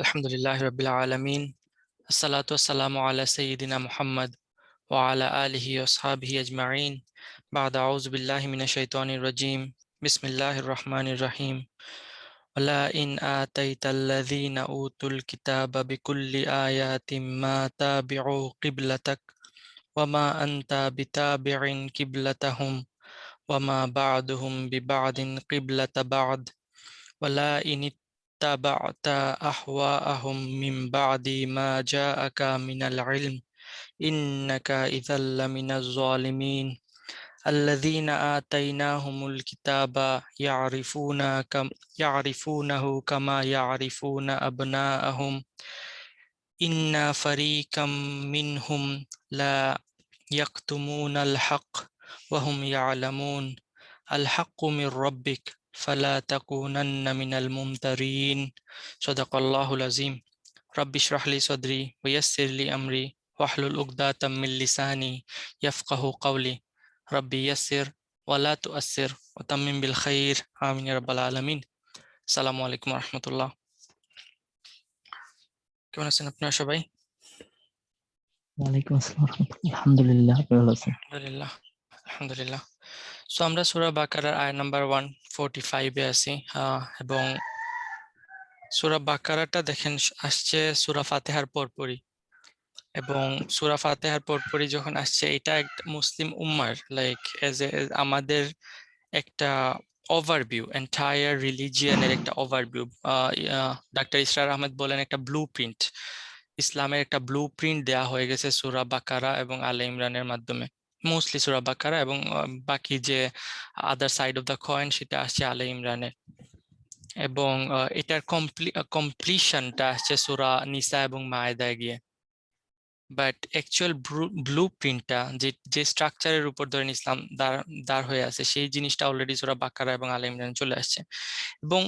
আলহামদুলিল্লাহ রাব্বিল আলামিন আসসালাতু ওয়াসসালামু আলা সাইয়্যিদিনা মুহাম্মদ ওয়া আলা আলিহি ওয়া আসহাবিহি আজমাইন বা'দা আউযু বিল্লাহি মিনাশ শাইতানির রাজীম বিসমিল্লাহির রহমানির রহিম ওয়ালা ইন আতাইতাল্লাযীনা উতুল কিতাবা বিকুল্লি আয়াতিম মা তাবি'উ কিবলাতাক ওয়া মা আনতা বিতাবি'in কিবলাতাহুম ওয়া মা বা'দুহুম বিবা'দিন কিবলাতা বা'দ ولا إن اتبعت أهواءهم من بعد ما جاءك من العلم إنك إذا لمن الظالمين الذين آتيناهم الكتاب يعرفونه كما يعرفون أبناءهم إن فريقا منهم لا يكتمون الحق وهم يعلمون الحق من ربك فلا تكونن من الممترين صدق الله العظيم رب اشرح لي صدري ويسر لي أمري واحلل عقدة من لساني يفقه قولي ربي يسر ولا تؤثر وتمم بالخير آمين يا رب العالمين السلام عليكم ورحمة الله কেমন আছেন আপনারা সবাই? ওয়ালাইকুম আসসালাম রাহমাতুল্লাহ। আলহামদুলিল্লাহ, আপনি ভালো আছেন? আলহামদুলিল্লাহ আলহামদুলিল্লাহ। সো আমরা সূরা বাকারার আয়াত নাম্বার 145 এ আছি এবং সূরা বাকারাটা দেখেন আসছে সূরা ফাতিহার পরপরই, এবং সূরা ফাতিহার পরপরই যখন আসছে এটা একটা মুসলিম উম্মার লাইক এজ এ আমাদের একটা ওভারভিউ, এন্টায়ার রিলিজিয়নের একটা ওভারভিউ। ডাক্তার ইসরার আহমেদ বলেন একটা ব্লুপ্রিন্ট, ইসলামের একটা ব্লুপ্রিন্ট দেয়া হয়ে গেছে সূরা বাকারা এবং আলে ইমরানের মাধ্যমে। মোস্টলি সূরা বাকারা এবং বাকি যে other side of the coin সেটা আসছে আলে ইমরানে, এবং এটার কমপ্লিশনটা আসছে সূরা নিসা এবং মায়েদায় গিয়ে। বাট অ্যাকচুয়াল ব্লুপ্রিন্টটা যে স্ট্রাকচারের উপর ধরেন ইসলাম দাঁড় হয়ে আছে সেই জিনিসটা অলরেডি সূরা বাকারা এবং আলে ইমরানে চলে আসছে, এবং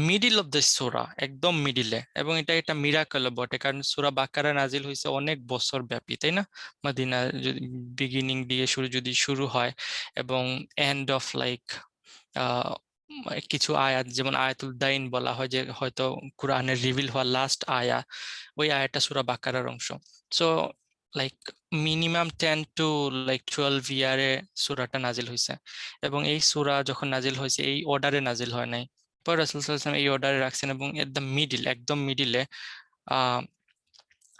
মিডিল অফ দ্য সূরা একদম মিডিলে। এবং এটা একটা মিরাকল বটে, কারণ সূরা বাকারা নাজিল হয়েছে অনেক বছর ব্যাপী, তাই না? মদিনা বিগিনিং দিয়ে যদি শুরু হয় এবং এন্ড অফ লাইক কিছু আয়াত, যেমন আয়াতুল দাইন বলা হয় যে হয়তো কোরআনের রিভিল হওয়া লাস্ট আয়া, ওই আয়াতটা সূরা বাকারার অংশ। So like minimum 10 to like 12 ইয়ারে সূরাটা নাজিল হয়েছে, এবং এই সূরা যখন নাজিল হয়েছে এই অর্ডারে নাজিল হয় নাই, পরে রাসূল সাল্লাল্লাহু আলাইহি ওয়াসাল্লাম এই অর্ডারে রাখছেন, এবং এট দ্য মিডিল একদম মিডিলে আহ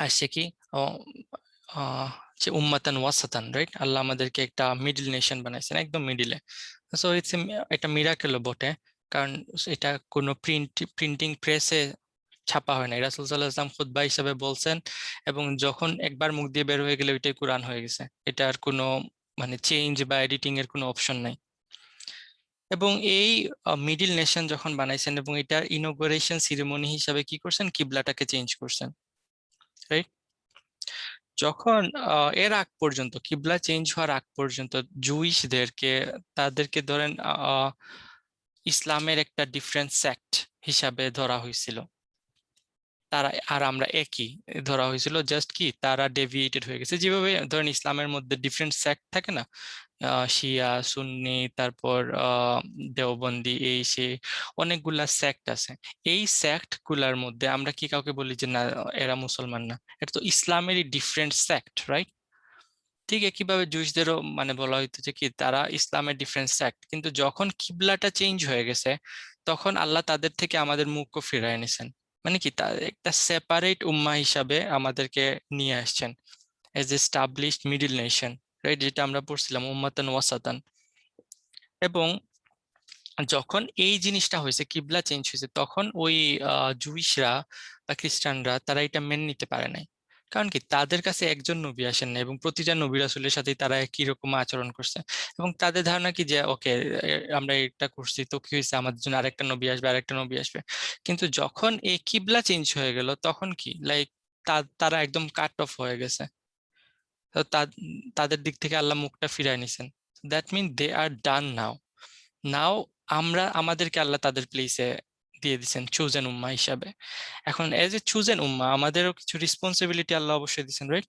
আসছে কি আহ যে উম্মাতান ওয়াসাতান, রাইট? আল্লাহ আমাদেরকে একটা মিডল নেশন বানাইছেন একদম মিডিলে। সো ইটস একটা মিরাকেলও বটে, কারণ এটা কোনো প্রিন্টিং প্রেসে ছাপা হয় নাই, রাসূল সাল্লাল্লাহু আলাইহি ওয়াসাল্লাম খুতবা হিসেবে বলছেন, এবং যখন একবার মুখ দিয়ে বের হয়ে গেলে ওইটাই কোরআন হয়ে গেছে, এটার কোনো মানে চেঞ্জ বা এডিটিং এর কোনো অপশন নাই। এবং এই মিডিল নেশন যখন বানাইছেন এবং এটার ইনোগ্রেশন সিরিমনি হিসাবে কি করছেন, কিবলাটাকে চেঞ্জ করছেন, রাইট? যখন এর আগ পর্যন্ত কিবলা চেঞ্জ হওয়ার আগ পর্যন্ত জুইশদেরকে তাদেরকে ধরেন ইসলামের একটা ডিফারেন্ট সেক্ট হিসাবে ধরা হয়েছিল, তারা আর আমরা একই ধরা হয়েছিল। জাস্ট কি তারা ডেভিয়েটেড হয়ে গেছে, যেভাবে ধরেন ইসলামের মধ্যে ডিফারেন্ট সেক্ট থাকে না, শিয়া সুন্নি তারপর দেওবন্দি এই সে অনেকগুলা সেক্ট আছে। এই সেক্ট গুলার মধ্যে আমরা কি কাউকে বলি যে না এরা মুসলমান না, এটা তো ইসলামেরই ডিফারেন্ট সেক্ট, রাইট? ঠিক একইভাবে জুইশদেরও মানে বলা হইতো যে কি তারা ইসলামের ডিফারেন্ট সেক্ট, কিন্তু যখন কিবলাটা চেঞ্জ হয়ে গেছে তখন আল্লাহ তাদের থেকে আমাদের মুখও ফিরায় নিছেন, মানে কি তাদের একটা সেপারেট উম্মাহ হিসাবে আমাদেরকে নিয়ে আসছেন as established middle nation, right? যেটা আমরা পড়ছিলাম উম্মাতান ওয়াসাতান। এবং যখন এই জিনিসটা হয়েছে, কিবলা চেঞ্জ হয়েছে, তখন ওই জুইশরা বা খ্রিস্টানরা তারা এটা মেনে নিতে পারে নাই। কারণ কি তাদের কাছে একজন নবী আসেন না, এবং প্রতিটা নবী রাসূলের সাথে তারা একই রকম আচরণ করছে, এবং তাদের ধারণা কি যে ওকে আমরা এটা করছি তো কি হয়েছে, আমাদের জন্য আরেকটা নবী আসবে আরেকটা নবী আসবে। কিন্তু যখন এই কিবলা চেঞ্জ হয়ে গেল তখন কি লাইক তারা একদম কাট অফ হয়ে গেছে। তো তাদের দিক থেকে আল্লাহ মুখটা ফিরায় নিছেন। দ্যাট মিন দে আর ডান নাও। নাও আমরা আমাদেরকে আল্লাহ তাদের প্লেসে দিয়ে দিচ্ছেন চুজেন উম্মা হিসাবে। এখন এজ এ চুজেন উম্মা আমাদেরও কিছু রেসপন্সিবিলিটি আল্লাহ অবশ্যই দিচ্ছেন, রাইট?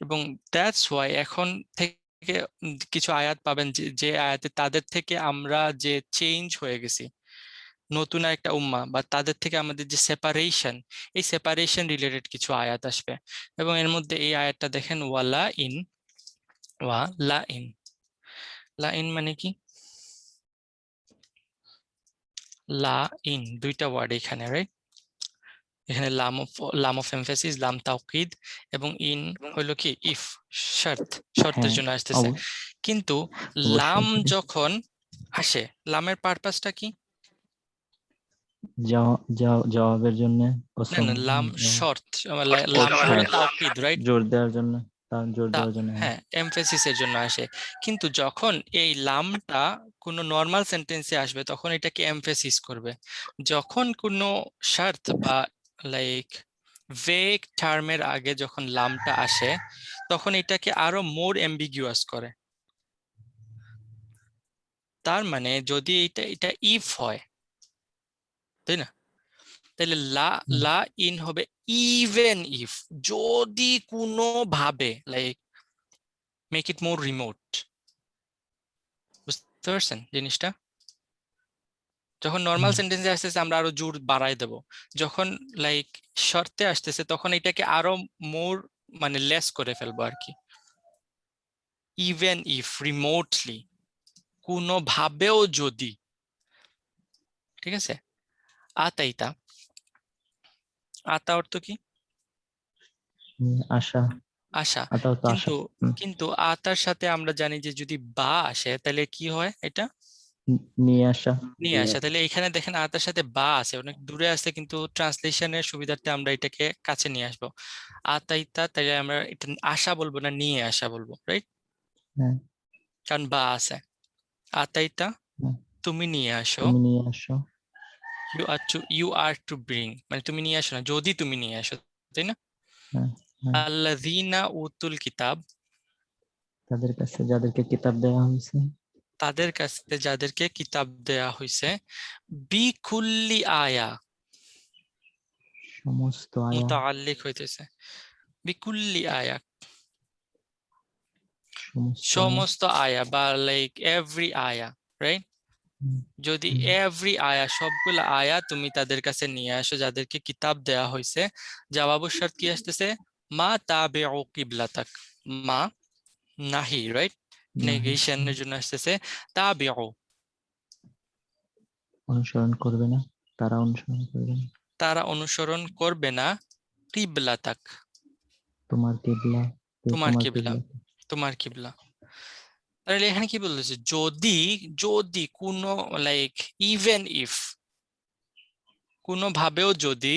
এবং দ্যাটস ওয়াই এখন থেকে কিছু আয়াত পাবেন যে যে আয়াতে তাদের থেকে আমরা যে চেঞ্জ হয়ে গেছি, নতুন একটা উম্মাহ বা তাদের থেকে আমাদের যে সেপারেশন, এই সেপারেশন রিলেটেড কিছু আয়াত আসবে। এবং এর মধ্যে এই আয়াতটা দেখেন, ওয়ালা ইন, ওয়া লা ইন। লা ইন মানে কি? লা ইন দুইটা ওয়ার্ড এখানে, রাইট? এখানে লাম অফ এমফাসিস, লাম তাওকিদ, এবং ইন হইলো কি ইফ, শর্ত, শর্তের হ্যাঁ, জন্য আসতেছে। কিন্তু লাম অবশ্যই যখন আসে, লামের পারপাসটা কি? জবাবের জন্য, না না, লাম শর্ত, ও লাম হলো শর্ত, তাওকিদ, রাইট? জোর দেওয়ার জন্য, জোর দেওয়ার জন্য, হ্যাঁ। হ্যাঁ, এমফেসিসের জন্য আসে। কিন্তু যখন এই লামটা কোনো নর্মাল সেন্টেন্সে আসবে তখন এটাকে এমফেসিস করবে। যখন কোনো শর্ত বা লাইক ভেগ টার্মের আগে যখন লামটা আসে তখন এটাকে আরো মোর অ্যাম্বিগুয়াস করে। তার মানে যদি এটা এটা ইফ হয়, তাই না, তাহলে লা হুম, লা ইন হবে ইভেন ইফ, যদি কোনো ভাবে like make it more remote. বুঝতে পারছেন জিনিসটা? যখন নর্মাল হুম। সেন্টেন্সে আসতেছে আমরা আরো জোর বাড়াই দেব, যখন লাইক শর্তে আসতেছে তখন এটাকে আরো মোর মানে লেস করে ফেলবো আর কি। ইভেন ইফ, রিমোটলি, কোনোভাবেও যদি, ঠিক আছে? আতাইতা, আতা অর্থ কি? আশা, আশা। আতাও তো আশা। কিন্তু হুম, কিন্তু আতার সাথে আমরা জানি যে যদি বা আসে তাহলে কি হয়, এটা নিয়ে আসা। নিয়ে আসা। তাহলে এখানে দেখেন আতার সাথে বা আছে, অনেক দূরে আছে, কিন্তু ট্রান্সলেশনের সুবিধার্থে আমরা এটাকে কাছে নিয়ে আসবো। আতাইতা, তাহলে আমরা এটা আশা বলবো না, নিয়ে আসা বলবো, রাইট? হ্যাঁ, কারণ বা আছে। আতাইতা, হ্যাঁ, তুমি নিয়ে আসো। তুমি নিয়ে আসো। ইউ আর টু ব্রিং, মানে তুমি নিয়ে আসো না, যদি তুমি নিয়ে আসো, তাই না? হ্যাঁ, হ্যাঁ, আল্লাযীনা উতুল কিতাব, তাদের কাছে যাদেরকে কিতাব দেওয়া হয়েছে, তাদের কাছে যাদেরকে কিতাব দেয়া হয়েছে, বিকুল্লি আয়া, সমস্ত আয়া, মুতাআল্লিক হইতেছে বিকুল্লি আয়া, সমস্ত আয়া। সমস্ত আয়া বা লাইক এভরি আয়া, রাইট? হুম, যদি হুম, এভরি আয়া, সবগুলা আয়া তুমি তাদের কাছে নিয়ে আসো যাদেরকে কিতাব দেয়া হয়েছে, জবাবুর শর্ত কি আসতেছে? মা তাবিউ কিবলাতাক, মা নাহি, রাইট? নাহি, হুম, নেগেশনের জন্য আসতেছে তাবিউ, অনুসরণ করবে না, তারা অনুসরণ করবে না তারা অনুসরণ করবে না, কিবলাতাক, তোমার কিবলা, তোমার তোমার কিবলা, কিবলা। তোমার কিবলা। তাহলে এখানে কি বলতেছে, যদি, যদি কোনো লাইক ইভেন ইফ, কোনোভাবেও যদি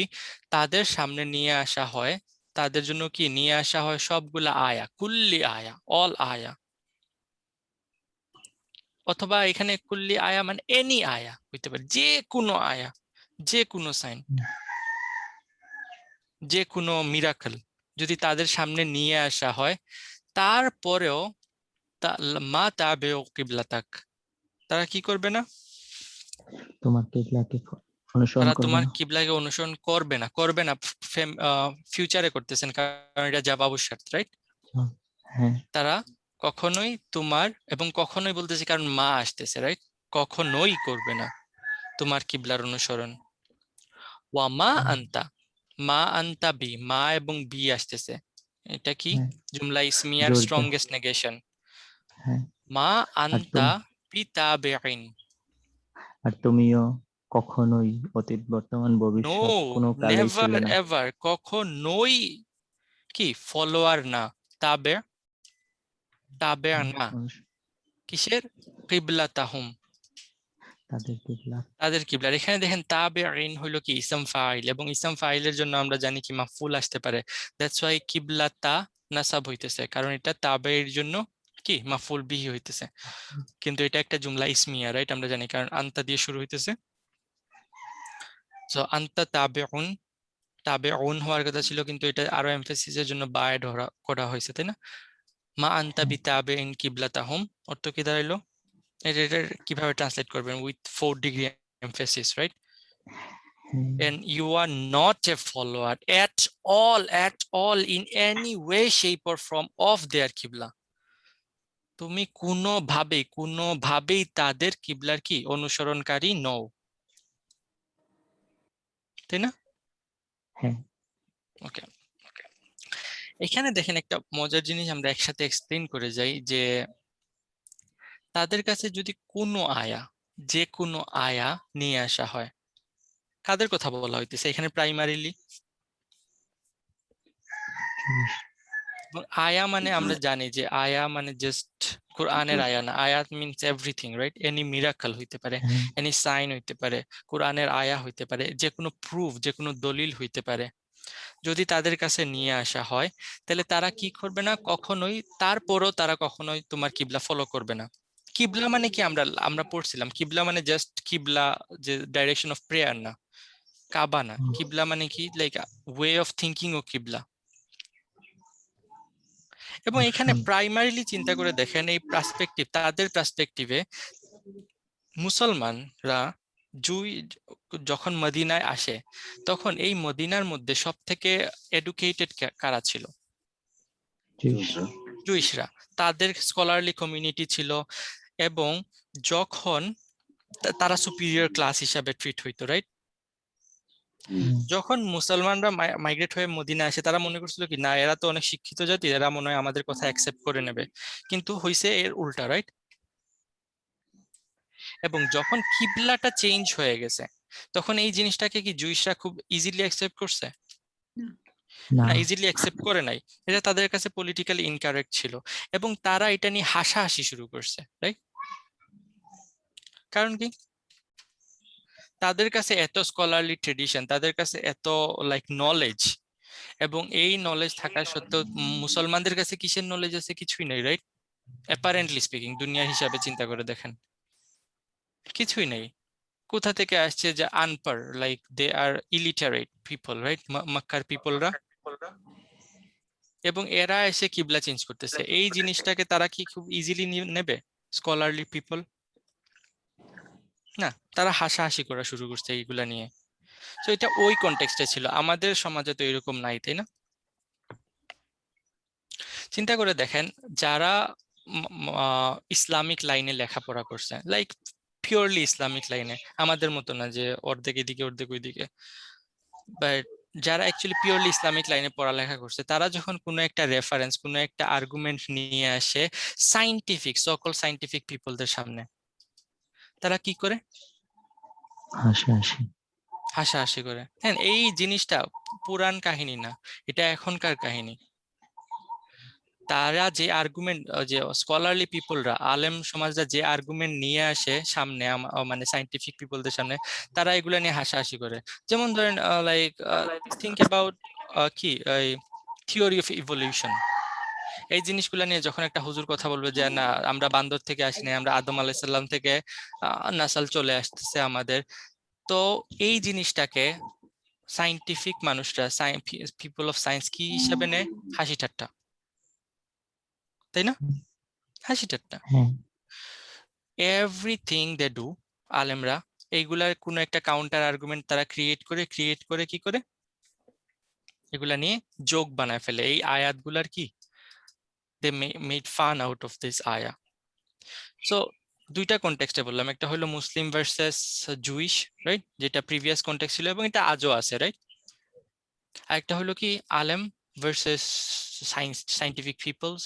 তাদের সামনে নিয়ে আসা হয়, তাদের জন্য কি নিয়ে আসা হয় সবগুলা আয়া, কুল্লি আয়া, অল আয়া। অথবা এখানে কুল্লি আয়া মানে এনি আয়া হইতে পারে, যে কোনো আয়া, যে কোনো সাইন, হুম, যে কোনো মিরাকল যদি তাদের সামনে নিয়ে আসা হয়, তারপরেও মা তাবেউ কিবলাতাক, তারা কি করবে না? তোমার কিবলাকে অনুসরণ তারা করবে তোমার না। কিবলাকে অনুসরণ করবে না, করবে না ফিউচারে করতেছেন কারণ এটা জবাব শর্ত, রাইট? আচ্ছা, হ্যাঁ, তারা কখনোই তোমার, এবং কখনোই বলতেছে কারণ মা আসতেছে, রাইট? কখনোই করবে না তোমার কিবলার অনুসরণ। ওয়া মা হুম, আনতা, মা আনতা বি, মা এবং বি আসতেছে, এটা কি হ্যাঁ, জুমলা ইসমিয়ার জোরদার, স্ট্রংগেস্ট নেগেশন। হ্যাঁ। মা আর আনতা তুমি, বিতাবিইন, আর তুমিও কখনোই অতীত, বর্তমান, নো, ভবিষ্যৎ কোনো কালেই নেভার ছিলে না। এভার, কখনোই কি ফলোয়ার না, তাবে, তাবে না, অনুস- কিসের? কিবলাতাহুম, তাদের কিবলা। তাদের কিবলার। এখানে দেখেন তাবেঈন হইলো কি ইসম ফাইল, এবং ইসম ফাইলের জন্য আমরা জানি কি মাফউল আসতে পারে। দ্যাটস ওয়াই কিবলাতা নাসাব হইতেছে, কারণ এটা তাবেঈর জন্য কি মাফউল বিহি হইতেছে। কিন্তু এটা একটা জুমলা ইসমিয়া, রাইট? আমরা জানি কারণ আনতা দিয়ে শুরু হইতেছে। সো আনতা তাবেউন, তাবেউন হওয়ার কথা ছিল, কিন্তু এটা আরো এমফেসিসের জন্য বায় ধরা করা হয়েছে, তাই না? মা আনতা হ্যাঁ, বিতাবেইন কিবলাতাহুম অর্থ কি দাঁড়াইলো? এটা কিভাবে ট্রান্সলেট করবেন? With 4 degree emphasis, right? হ্যাঁ, And you are not a follower at all, in any way, shape or form of their কিবলা। তুমি কোনোভাবেই তাদের কিবলার কি অনুসরণকারী নও। তাই না? হ্যাঁ। ওকে, এখানে দেখেন একটা মজার জিনিস আমরা একসাথে এক্সপ্লেইন করে যাই যে তাদের কাছে যদি কোনো আয়া, যে কোনো আয়া নিয়ে আসা হয়, কাদের কথা বলা হইতেছে এখানে প্রাইমারিলি? আয়া মানে আমরা জানি যে আয়া মানে জাস্ট কোরআনের আয়া না, আয়াত means everything, right? Any miracle হইতে পারে, হ্যাঁ। এনি সাইন হইতে পারে, কোরআনের আয়া হইতে পারে, যে কোনো প্রুফ, যে কোনো দলিল হইতে পারে। যদি তাদের কাছে নিয়ে আসা হয় তাহলে তারা কি করবে না কখনোই, তারপরও তারা কখনোই তোমার কিবলা ফলো করবে না। কিবলা মানে কি, আমরা আমরা পড়ছিলাম কিবলা মানে জাস্ট কিবলা, যে ডাইরেকশন অফ প্রেয়ার না, কাবা না। কিবলা মানে কি, লাইক ওয়ে অফ থিঙ্কিং ও কিবলা। এবং এখানে দর্শন। প্রাইমারিলি চিন্তা করে দেখেন এই পার্সপেক্টিভ, তাদের পার্সপেক্টিভে মুসলমানরা জুই যখন মদিনায় আসে তখন এই মদিনার মধ্যে সব থেকে এডুকেটেড কারা ছিল? জুইশরা। তাদের স্কলারলি কমিউনিটি ছিল এবং যখন তারা সুপিরিয়র ক্লাস হিসাবে ট্রিট হইতো, রাইট? যখন মুসলমানরা মাইগ্রেট হয়ে মদিনা আসে তারা মনে করছিল কি না এরা তো অনেক শিক্ষিত জাতি, এরা মনে হয় আমাদের কথা অ্যাকসেপ্ট করে নেবে, কিন্তু হইছে এর উল্টা, রাইট? এবং যখন কিবলাটা চেঞ্জ হয়ে গেছে তখন এই জিনিসটাকে কি জুইশরা খুব ইজিলি অ্যাকসেপ্ট করছে? না। না, ইজিলি অ্যাকসেপ্ট করে নাই। এটা তাদের কাছে পলিটিক্যালি ইনকারেক্ট ছিল এবং তারা এটা নিয়ে হাসাহাসি শুরু করছে, রাইট? কারণ কি, তাদের কাছে এত স্কলারলি ট্রেডিশন, তাদের কাছে এত লাইক নলেজ, এবং এই নলেজ থাকা সত্ত্বেও মুসলমানদের কাছে কিসের নলেজ আছে? কিছুই নেই, রাইট? অ্যাপারেন্টলি স্পিকিং, দুনিয়া হিসাবে চিন্তা করে দেখেন, কিছুই নেই। কোথা থেকে আসছে? যে আনপার, লাইক দে আর ইলিটারেট পিপল, রাইট? মক্কার পিপলরা। এবং এরা এসে কিবলা চেঞ্জ করতেছে, এই জিনিসটাকে তারা কি খুব ইজিলি নেবে স্কলারলি পিপল? না, তারা হাসাহাসি করা শুরু করছে এইগুলা নিয়ে। তো এটা ওই কনটেক্সটে ছিল, আমাদের সমাজে তো এরকম নাই, তাই না? চিন্তা করে দেখেন, যারা ইসলামিক লাইনে লেখাপড়া করছে, লাইক পিওরলি ইসলামিক লাইনে, আমাদের মতো না যে অর্ধেক এদিকে অর্ধেক ওইদিকে, বাট যারা অ্যাকচুয়ালি পিওরলি ইসলামিক লাইনে পড়ালেখা করছে, তারা যখন কোনো একটা রেফারেন্স, কোনো একটা আর্গুমেন্ট নিয়ে আসে সাইন্টিফিক, সকল সাইন্টিফিক পিপলদের সামনে, তারা কি করে? হাসাহাসি। হাসাহাসি করে। হ্যাঁ, এই জিনিসটা পুরান কাহিনী না, এটা এখনকার কাহিনী। তারা যে আর্গুমেন্ট, যে স্কলারলি পিপলরা, আলেম সমাজরা যে আর্গুমেন্ট নিয়ে আসে সামনে, মানে সাইন্টিফিক পিপলদের সামনে, তারা এগুলা নিয়ে হাসাহাসি করে। যেমন ধরেন লাইক থিঙ্ক অ্যাবাউট কি থিওরি অফ ইভলিউশন, এই জিনিসগুলো নিয়ে যখন একটা হুজুর কথা বলবে যে না আমরা বান্দর থেকে আসি নাই, আমরা আদম আলাইসাল্লাম থেকে নাসাল চলে আসতেছে আমাদের, তো এই জিনিসটাকে সাইন্টিফিক মানুষরা, পিপল অফ সায়েন্স কি হিসাবে নেয়? হাসি ঠাট্টা, তাই না? হাসি ঠাট্টা। হ্যাঁ। এভরিথিং দে ডু, আলেমরা এইগুলার কোনো একটা কাউন্টার আর্গুমেন্ট তারা ক্রিয়েট করে কি করে এগুলা নিয়ে জোক বানায় ফেলে। এই আয়াতগুলার কি, they made fun out of this আয়া। সো দুইটা কনটেক্সটে বললাম, একটা হলো মুসলিম ভার্সেস জুইশ, রাইট, যেটা প্রিভিয়াস কনটেক্সট ছিল এবং এটা আজও আছে, রাইট? আরেকটা হলো কি আলেম ভার্সেস সাইন্টিফিক পিপলস।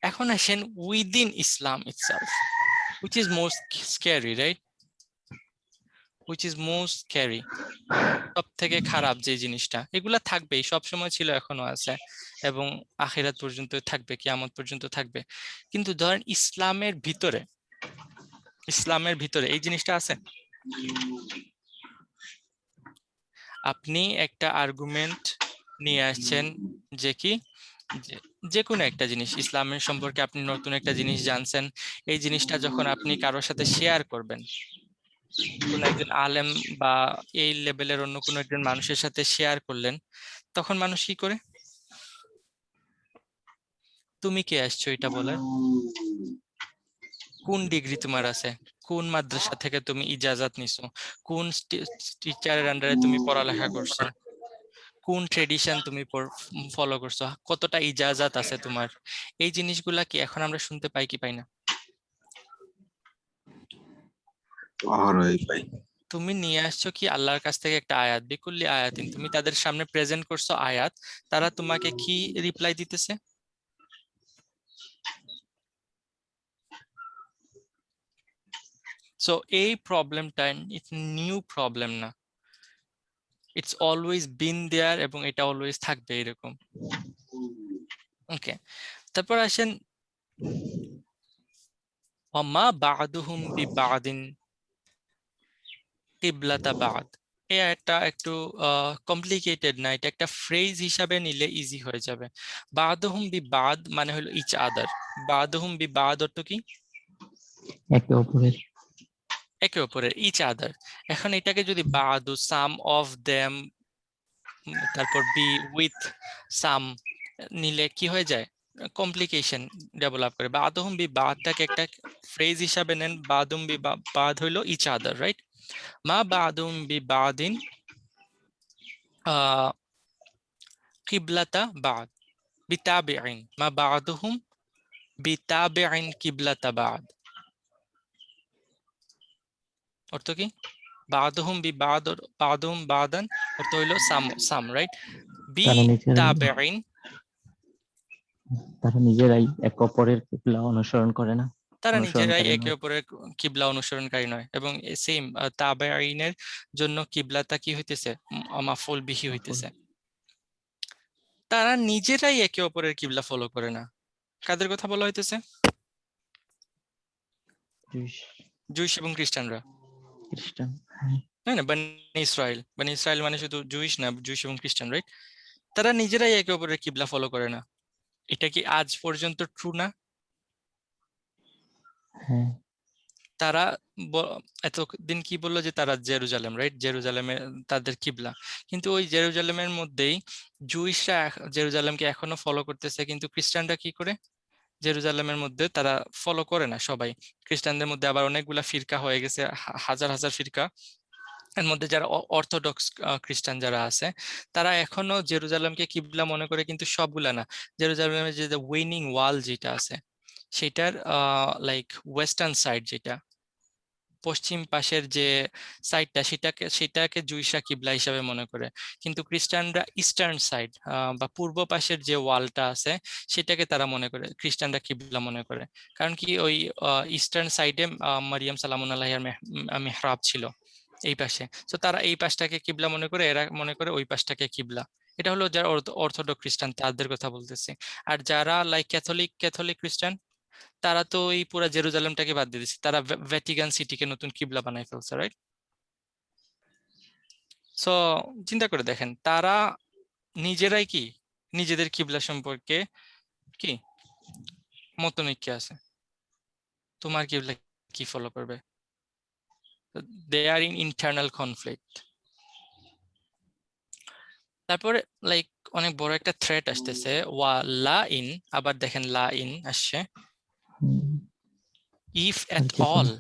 এখন আসেন within Islam itself, which is most scary, right? Which is most scary, সব থেকে খারাপ যে জিনিসটা, এগুলা থাকবেই, সব সময় ছিল, এখনো আছে, এবং আখিরাত পর্যন্ত থাকবে, কিয়ামত পর্যন্ত থাকবে। কিন্তু ধরেন ইসলামের ভিতরে এই জিনিসটা আছে। আপনি একটা আর্গুমেন্ট নিয়ে আসছেন যে কি, যে যে কোনো একটা জিনিস ইসলামের সম্পর্কে আপনি নতুন একটা জিনিস জানছেন, এই জিনিসটা যখন আপনি কারোর সাথে শেয়ার করবেন, কোন একজন আলেম বা এই লেভেলের অন্য কোনো একজন মানুষের সাথে শেয়ার করলেন, তখন মানুষ কি করে? তুমি কে আসছো এটা বলার? কোন ডিগ্রি তোমার আছে? কোন মাদ্রাসা থেকে তুমি ইজাজত নিছো? কোন টিচারের আন্ডারে তুমি পড়ালেখা করছো? কোন ট্রেডিশন তুমি ফলো করছো? কতটা ইজাজত আছে তোমার? এই জিনিসগুলা কি এখন আমরা শুনতে পাই কি পাই না? অহরই ভাই। তুমি নিয়ে আসছো কি আল্লাহর কাছ থেকে একটা আয়াত, বিকুল্লি আয়াতিন, তুমি তাদের সামনে প্রেজেন্ট করছো আয়াত, তারা তোমাকে কি রিপ্লাই দিতেছে? সো এই প্রবলেমটা ইটস নিউ প্রবলেম না, ইটস অলওয়েজ বিন দেয়ার, এবং এটা অলওয়েজ থাকবে এরকম। ওকে, তারপর আসেন ওয়ামা বা'দুহুম বিবা'দিন কিবলাতা বা'দ। এই একটা একটু কমপ্লিকেটেড না, এটা একটা ফ্রেজ হিসাবে নিলে ইজি হয়ে যাবে। বা'দুহুম বিবা'দ মানে হলো ইচ আদার। বা'দুহুম বিবা'দ অর্থ কি? একে অপরের। একে অপরের, ইচ আদার। এখন এটাকে যদি বা'দু, সাম অফ দেম, তারপর বি উইথ সাম নিলে কি হয়ে যায়? কমপ্লিকেশন ডেভেলপ করে। বা'দুহুম বিবা'দটাকে একটা ফ্রেজ হিসাবে নেন, বা'দুম বিবা'দ হইলো ইচ আদার, রাইট? মা বা'দুম বিবা'দিন কিবলাতা বা'দ বিতাবি'ইন, মা বা'দুহুম বিতাবি'ইন কিবলাতা বা'দ। অর্থ কি? বা'দুহুম বিবা'দ, বা'দুহুম বা'দান অর্থ হইলো সাম সাম, রাইট? তারা নিজেরাই বিতাবি'ইন, তারা নিজেরাই এক অপরের কিবলা অনুসরণ করে না, তারা নিজেরাই অনুসরণকারী একে নয়। অপরের কিবলা অনুসরণকারী নয়। এবং সেম তাবেঈনের জন্য কিবলাটা কি হইতেছে? মাফউল বিহি মাফুল। হইতেছে। তারা নিজেরাই একে অপরের কিবলা ফলো করে না। কাদের কথা বলা হইতেছে? জুইশ, জুইশ এবং খ্রিস্টানরা, খ্রিস্টান। হ্যাঁ, তাই না? বানি ইসরাইল, বানি ইসরাইল মানে শুধু জুইশ না, জুইশ এবং খ্রিস্টান, রাইট? তারা নিজেরাই একে অপরের কিবলা ফলো করে না। এটা কি আজ পর্যন্ত ট্রু না? হ্যাঁ। তারা এতদিন কি বললো যে তারা জেরুজালেম, রাইট? জেরুজালেমে তাদের কিবলা। কিন্তু ওই জেরুজালেমের মধ্যেই জুইশরা জেরুজালেমকে এখনো ফলো করতেছে, কিন্তু খ্রিস্টানরা কি করে? জেরুজালেমের মধ্যে তারা ফলো করে না সবাই। খ্রিস্টানদের মধ্যে আবার অনেকগুলা ফিরকা হয়ে গেছে, হাজার হাজার ফিরকা। এর মধ্যে যারা অর্থোডক্স খ্রিস্টান যারা আছে, তারা এখনো জেরুজালেমকে কিবলা মনে করে, কিন্তু সবগুলা না। জেরুজালেমের যে উইনিং ওয়াল যেটা আছে, সেটার লাইক ওয়েস্টার্ন সাইড, যেটা পশ্চিম পাশের যে সাইডটা, সেটাকে জুইশরা কিবলা হিসাবে মনে করে। কিন্তু খ্রিস্টানরা ইস্টার্ন সাইড বা পূর্ব পাশের যে ওয়ালটা আছে, সেটাকে তারা মনে করে, খ্রিস্টানরা কিবলা মনে করে। কারণ কি ওই ইস্টার্ন সাইডে মারিয়াম সালামুন আলাইহার মেহরাব ছিল এই পাশে। তো তারা এই পাশটাকে কিবলা মনে করে, এরা মনে করে ওই পাশটাকে কিবলা। এটা হলো যারা অর্থোডক্স খ্রিস্টান, তাদের কথা বলতেছি। আর যারা লাইক ক্যাথলিক ক্যাথলিক খ্রিস্টান, তারা তো এই পুরা জেরুজালেমটাকে বাদ দিয়ে দিচ্ছে, তারা ভ্যাটিকান সিটিকে নতুন কিবলা বানাই ফেলছে, রাইট? সো চিন্তা করে দেখেন, তারা নিজেরাই কি নিজেদের কিবলা সম্পর্কে কি মতনৈক্য আছে। তোমার কিবলা কি ফলো করবে? দে আর ইন ইন্টারনাল কনফ্লিক্ট। তারপরে লাইক অনেক বড় একটা থ্রেট আসতেছে, ওয়া লা ইন, আবার দেখেন লা ইন আসছে, হুম, ইফ আর এট কিছু অল, না।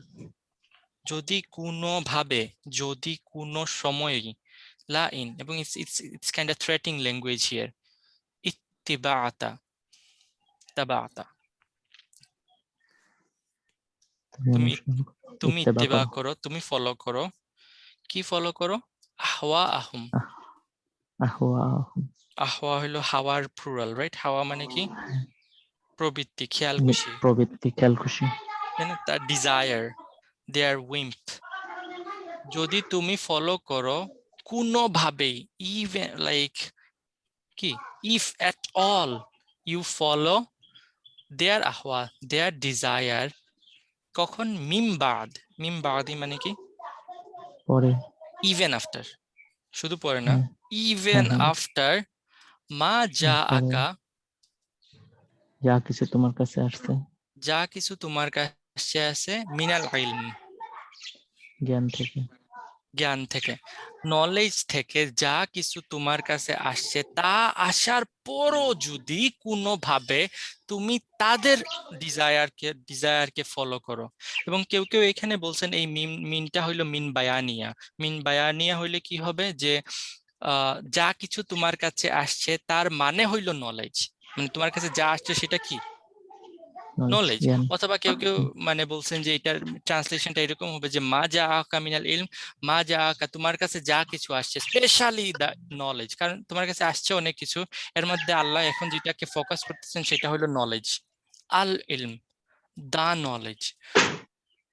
যদি কোনো ভাবে, যদি কোনো সময়ই, লা ইন, এবং it's it's it's kind of threatening language here. ইত্তিবাআতা, তাবাআতা, তুমি তুমি অনুসরণ করো, তুমি ইত্তেবা ইত্তিবা করো। করো, তুমি ফলো করো। কি ফলো করো? আহওয়া আহুম। আহ, আহওয়া। আহওয়া হলো হাওয়ার প্লুরাল, রাইট? হাওয়া মানে কি? প্রবৃত্তি, খেয়াল খুশি, প্রবৃত্তি, খেয়াল খুশি। তাই না? তার ডিজায়ার, দেয়ার উইম্প। যদি তুমি ফলো করো কোনোভাবেই, ইভেন লাইক কি, if at all you follow their আহওয়া, দেয়ার ডিজায়ার, কখন? মিমবাদ, মিমবাদি মানে কি? পরে। ইভেন আফটার, শুধু পরে না, হ্যাঁ, ইভেন হ্যাঁ, হ্যাঁ। আফটার মা যা পরে আকা, যা কিছু তোমার কাছে আসছে, যা কিছু তোমার কাছে আছে, মিনাল ইলম, জ্ঞান থেকে। জ্ঞান থেকে, নলেজ থেকে, যা কিছু তোমার কাছে আসছে, তা আসার পরও যদি কোনোভাবে তুমি তাদের ডিজায়ারকে ফলো করো। এবং কেউ কেউ এখানে বলছেন এই মিনটা হইলো মিন বায়ানিয়া। মিন বায়ানিয়া হইলে কি হবে? যে যা কিছু তোমার কাছে আসছে তার মানে হইলো নলেজ, মানে তোমার কাছে যা আসছে সেটা কি? নলেজ। জ্ঞান। অথবা কেউ কেউ মানে বলছেন যে এটার ট্রান্সলেশনটা এরকম হবে যে মা যা আকা মিনাল ইলম, মা যা আকা তোমার কাছে যা কিছু আসছে, স্পেশালি দা নলেজ, কারণ তোমার কাছে আসছে অনেক কিছু, এর মধ্যে আল্লাহ এখন যেটাকে ফোকাস করতেছেন সেটা হলো নলেজ। আল ইলম, দা নলেজ,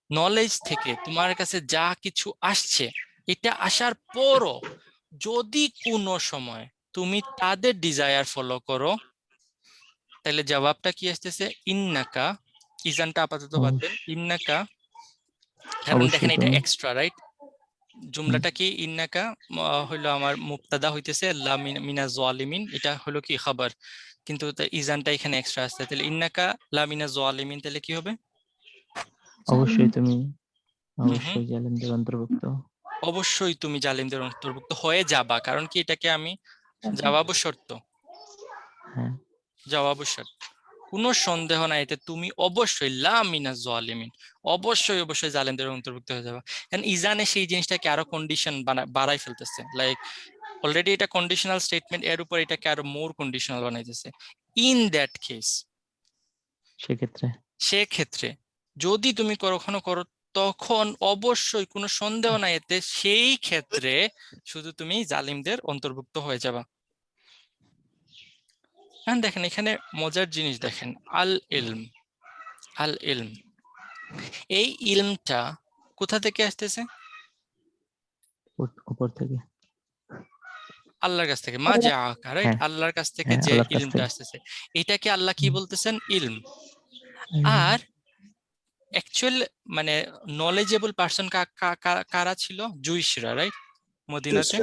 নলেজ থেকে তোমার কাছে যা কিছু আসছে, এটা আসার পরও যদি কোনো সময় তুমি তাদের ডিজায়ার ফলো করো, তাহলে জবাবটা কি আসতেছে? ইন্নাকা, ইজানটা আপাতত বাদ দেন, ইন্নাকা, কারণ দেখেন অবশ্যই এটা তুমি। Extra, right? জুমলাটা কি? ইন্নাকা হইলো আমার মুবতাদা হইতেছে, লা মিনা জালিমিন এটা হলো কি খবর, কিন্তু ইজানটা এখানে এক্সট্রা আসছে, তাহলে ইন্নাকা লা মিনা জালিমিন, তাহলে কি হবে? অবশ্যই তুমি, হুম হুম, অবশ্যই জালিমদের অন্তর্ভুক্ত। অবশ্যই তুমি জালিমদের অন্তর্ভুক্ত হয়ে যাবা, কারণ কি এটাকে আমি জবাব শর্ত, হ্যাঁ, জবাব শর্ত, কোনো সন্দেহ নাই এতে তুমি অবশ্যই লা মিনাজ জালিমিন, অবশ্যই অবশ্যই জালেমদের অন্তর্ভুক্ত হয়ে যাবে। কারণ ইজানে সেই জিনিসটাকে আরো কন্ডিশন বাড়াই ফেলতেছে, লাইক অলরেডি এটা কন্ডিশনাল স্টেটমেন্ট, এর উপর এটাকে আরো মোর কন্ডিশনাল বানাইতেছে। ইন দ্যাট কেস, সেক্ষেত্রে সেক্ষেত্রে যদি তুমি কখনো করো, তখন অবশ্যই কোনো সন্দেহ নাই এতে, সেই ক্ষেত্রে শুধু তুমি জালিমদের অন্তর্ভুক্ত হয়ে যাবা। এখন দেখেন এখানে মজার জিনিস দেখেন, আল ইলম, আল ইলম, এই ইলমটা কোথা থেকে আসতেছে? উপর থেকে। আল্লাহর কাছ থেকে, মা যা আকা, রাইট? হ্যাঁ, আল্লাহর কাছ থেকে হ্যাঁ, যে আল্লাহর কাছ ইলমটা থেকে। আসতেছে, এটাকে আল্লাহ কি বলতেছেন? ইলম। হুম। আর অ্যাকচুয়াল মানে নলেজেবল পার্সন কারা ছিল? জুইশরা, রাইট? মদিনাতে।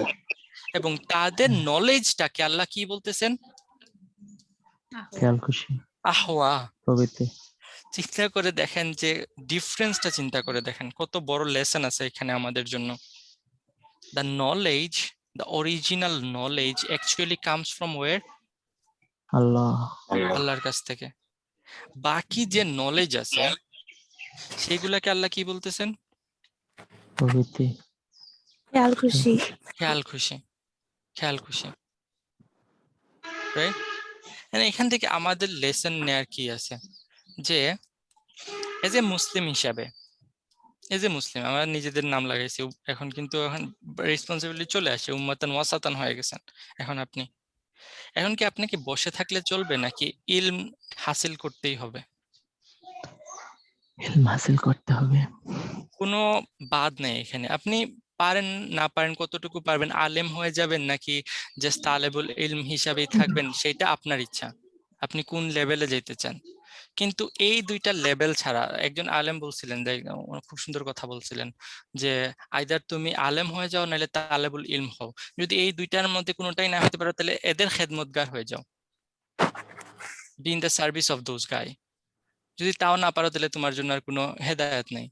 এবং তাদের নলেজটাকে আল্লাহ কি বলতেছেন? খেয়াল খুশি আহওয়া। প্রবৃত্তি। চিন্তা করে দেখেন যে ডিফারেন্সটা, চিন্তা করে দেখেন কত বড় লেসন আছে এখানে আমাদের জন্য। The knowledge, the original knowledge actually comes from where? Allah. আল্লাহর কাছ থেকে। বাকি যে নলেজ আছে সেগুলাকে আল্লাহ কি বলতেছেন? প্রবৃত্তি। খেয়াল খুশি। খেয়াল খুশি, খেয়াল খুশি, রাইট? এখান থেকে আমাদের লেসন নেয়ার কি আছে, যে এজ এ মুসলিম হিসাবে, এজ এ মুসলিম আমরা নিজেদের নাম লাগাইছি, এখন কিন্তু এখন রেসপন্সিবিলিটি চলে আসে, উম্মাতান ওয়াসাতান হয়ে গেছেন এখন আপনি। এখন কি আপনি কি বসে থাকলে চলবে, নাকি ইলম হাসিল করতেই হবে? ইলম হাসিল করতে হবে। কোনো বাদ নেই এখানে, আপনি পারেন না পারেন, কতটুকু পারবেন, আলেম হয়ে যাবেন নাকি জাস্ট তালেবুল ইলম হিসাবেই থাকবেন, সেটা আপনার ইচ্ছা, আপনি কোন লেভেলে যেতে চান। কিন্তু এই দুইটা লেভেল ছাড়া, একজন আলেম বলছিলেন, খুব সুন্দর কথা বলছিলেন, যে আইদার তুমি আলেম হয়ে যাও নাহলে তালেবুল ইলম হও, যদি এই দুইটার মধ্যে কোনোটাই না হতে পারো তাহলে এদের খেদমতগার হয়ে যাও, be in the service of those guy. যদি তাও না পারো তাহলে তোমার জন্য আর কোনো হেদায়েত নেই,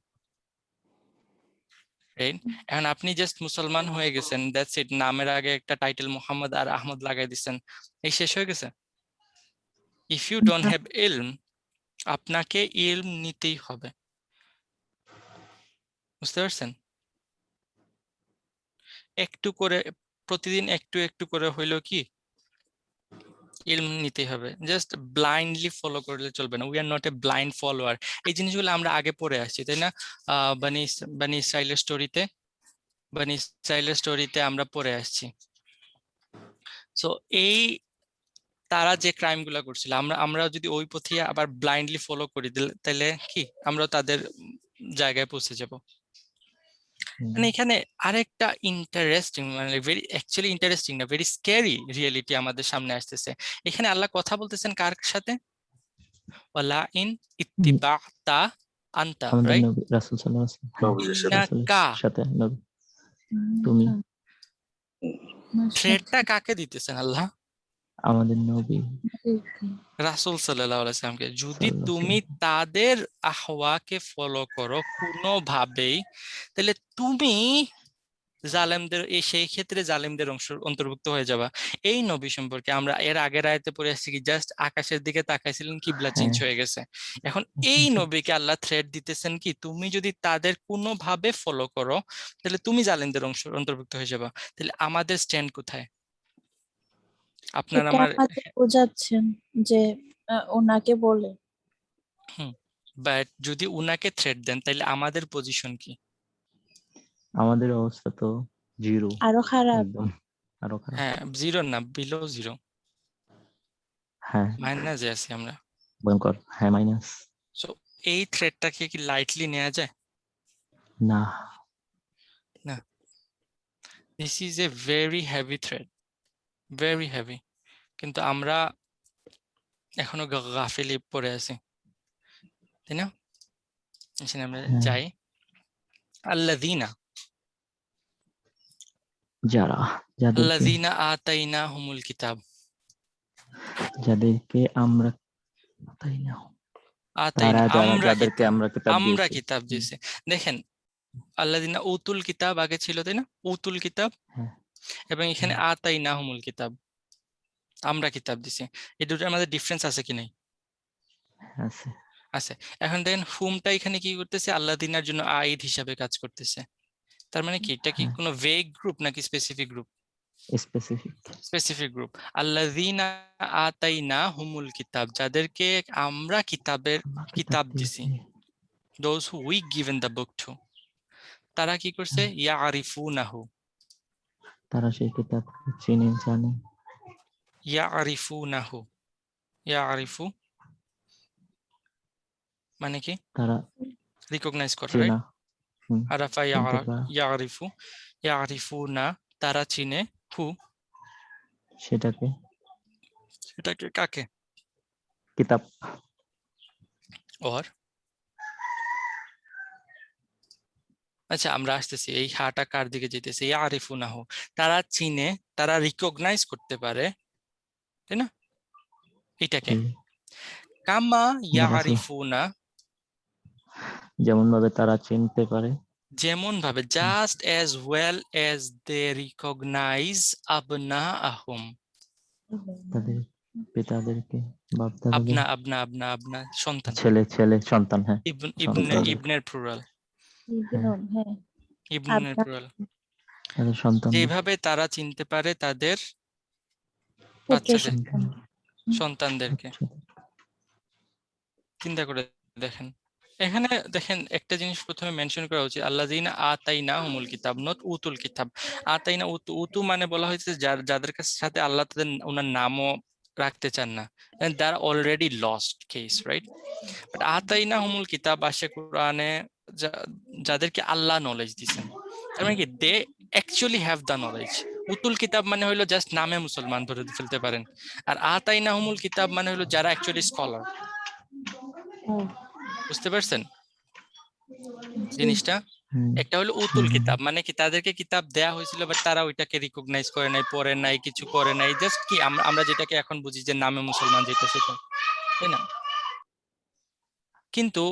রাইট? এখন আপনি জাস্ট মুসলমান হয়ে গেছেন, দ্যাটস ইট, নামের আগে একটা টাইটেল মোহাম্মদ আর আহমদ লাগাই দিচ্ছেন, এই শেষ হয়ে গেছে। ইফ ইউ ডোন্ট হ্যাভ ইলম, আপনাকে ইলম নিতেই হবে, বুঝতে পারছেন? একটু করে, প্রতিদিন একটু একটু করে হইলেও কি ইলম নিতেই হবে, জাস্ট ব্লাইন্ডলি ফলো করলে চলবে না, we are not a blind follower. এই জিনিসগুলো আমরা আগে পড়ে আসছি, তাই না? বানি ইসরাইলের স্টোরিতে, বানি ইসরাইলের স্টোরিতে আমরা পড়ে আসছি। সো এই তারা যে ক্রাইম গুলা করছিল, আমরা যদি ওই পথে আবার ব্লাইন্ডলি ফলো করি তাহলে কি আমরা তাদের জায়গায় পৌঁছে যাব। মানে এখানে আরেকটা ইন্টারেস্টিং, মানে ভেরি অ্যাকচুয়ালি ইন্টারেস্টিং না, ভেরি স্ক্যারি রিয়েলিটি আমাদের সামনে আসতেছে। এখানে আল্লাহ কথা বলতেছেন কার সাথে? ওয়ালা ইন ইত্তিবাতা আনতা, আমাদের রাইট? নবী রাসূল সাল্লাল্লাহু আলাইহি ওয়াসাল্লাম। রাসূলের ইন্নাকা, সাথে নবী তুমি, থ্রেটটা কাকে দিতেছেন আল্লাহ? আমাদের নবী রাসূল সাল্লাল্লাহু আলাইহি সাল্লামকে। যদি সাল্লাল্লাহু আলাইহি তুমি ওয়াসাল্লাম। তাদের আহওয়াকে ফলো করো কোনোভাবেই, তাহলে তুমি জালেমদের, সেই ক্ষেত্রে জালেমদের অন্তর্ভুক্ত হয়ে যাবা। এই নবী সম্পর্কে আমরা এর আগের আয়াতে পড়ে আসছি কি, জাস্ট আকাশের দিকে তাকাইছিলেন, কিবলা চেঞ্জ হ্যাঁ, হয়ে গেছে। এখন এই নবীকে আল্লাহ থ্রেট দিতেছেন কি, তুমি যদি তাদের কোনোভাবে ফলো করো তাহলে তুমি জালেমদের অন্তর্ভুক্ত হয়ে যাবা। তাহলে আমাদের স্ট্যান্ড কোথায়? আপনার এটা আমার, আমাদের বোঝাচ্ছেন যে ওনাকে বলে বাট যদি উনাকে থ্রেট দেন তাহলে আমাদের পজিশন কি? আমাদের অবস্থা তো জিরো, আরো খারাপ। একদম আরো খারাপ। হ্যাঁ, জিরো না, বিলো জিরো, হ্যাঁ, মাইনাসে আছি আমরা। ভয়ঙ্কর। হ্যাঁ, মাইনাস। সো এই থ্রেটটাকে কি লাইটলি নেওয়া যায়? না, না, this is a very heavy threat, very heavy. কিন্তু আমরা এখনো গাফিলে পড়ে আছি, তাই না? এখানে আমরা হ্যাঁ, যাই। আল্লাযীনা যারা, যাদেরকে আল্লাযীনা আতাইনাহুমুল কিতাব, যাদেরকে আমরা, তাই না, আতাইনা তারা যারা আমরা যাদেরকে কিতাব, আমরা কিতাব আমরা দিয়েছি। কিতাব হুম, দিয়েছি। দেখেন, আল্লাযীনা উতুল কিতাব আগে ছিল, তাই না? উতুল কিতাব, হ্যাঁ, এবং এখানে হ্যাঁ, আতাইনাহুমুল কিতাব, আমরা কিতাব দিছি। এই দুটোর মধ্যে ডিফারেন্স আছে কি নাই? আছে। আছে। এখন দেখেন হুমটা এখানে কি করতেছে, আল্লাযীনার জন্য আইড হিসাবে কাজ করতেছে। তার মানে কি, এটা কি হ্যাঁ, কোনো ভেগ গ্রুপ নাকি specific group? Specific. Specific group. আল্লাযীনা আতাইনাহুমুল কিতাব, যাদেরকে আমরা আমরা কিতাব কিতাব দিছি, দিয়েছি, those who we given the book to, তারা কি করছে? হ্যাঁ, ইয়ারিফুনাহু, তারা সেই কিতাবকে চিনে, জানে। ইয়ারিফুনাহু, ইয়ারিফু মানে কি? তারা রিকগনাইজ করা, রাইট? চেনা, আরাফা চিনতে পারা, ইয়ারিফু, ইয়ারিফুনা, তারা চিনে, হু, সেটাকে সেটাকে, কাকে? কিতাব। ওর, আচ্ছা আমরা আসতেছি, এই হাটা কার দিকে যেতেছে? ইয়ারিফুনাহু, তারা চিনে, তারা রিকগনাইজ করতে পারে, তাই না? এটাকে জি, কামা যারা ইয়ারিফুনা, যেমন ভাবে তারা চিনতে পারে, যেমন ভাবে, hmm, just as well as they recognize আবনাআহুম, তাদের পিতাদেরকে, বাপ দাদাদের, আবনা আবনা আবনা আবনা, সন্তান, ছেলে ছেলে, সন্তান, হ্যাঁ, ইবনে, সন্তানদের, ইবনের প্লুরাল, হ্যাঁ, হ্যাঁ। ইবনের আপনার প্লুরাল। তাদের সন্তানদের, যেভাবে তারা চিনতে পারে তাদের পুত্র বাচ্চাদের, সন্তান। সন্তানদেরকে। আচ্ছা, চিন্তা করে দেখেন, এখানে দেখেন একটা জিনিস প্রথমে মেনশন করা উচিত, আল্লাযীনা আতাইনাহুমুল কিতাব, নট উতুল কিতাব। আতাইনা, উতু, উতু মানে বলা হয়েছে যাদের কাছে সাথে আল্লাহ তাদের ওনার নামও রাখতে চান না, there already lost case, right? But আতাইনাহুমুল কিতাব আসে কোরআনে, যাদেরকে আল্লাহ নলেজ দিছেন, তার মানে কি they actually have the knowledge. উতুল কিতাব মানে হলো জাস্ট নামে মুসলমান ধরে ফেলতে পারেন, আর আতাইনাহুমুল কিতাব মানে হলো যারা অ্যাকচুয়ালি স্কলার। হুম, বুঝতে পারছেন জি। জিনিসটা? হুম, একটা হলো উতুল হুম, কিতাব, মানে কি তাদেরকে কিতাব দেয়া হয়েছিল বাট তারা ওইটাকে রিকগনাইজ করে নাই, পড়ে নাই, কিছু করে নাই, জাস্ট কি আমরা যেটাকে এখন বুঝি যে নামে মুসলমান, যেটা সেটা, তাই না? কিন্তু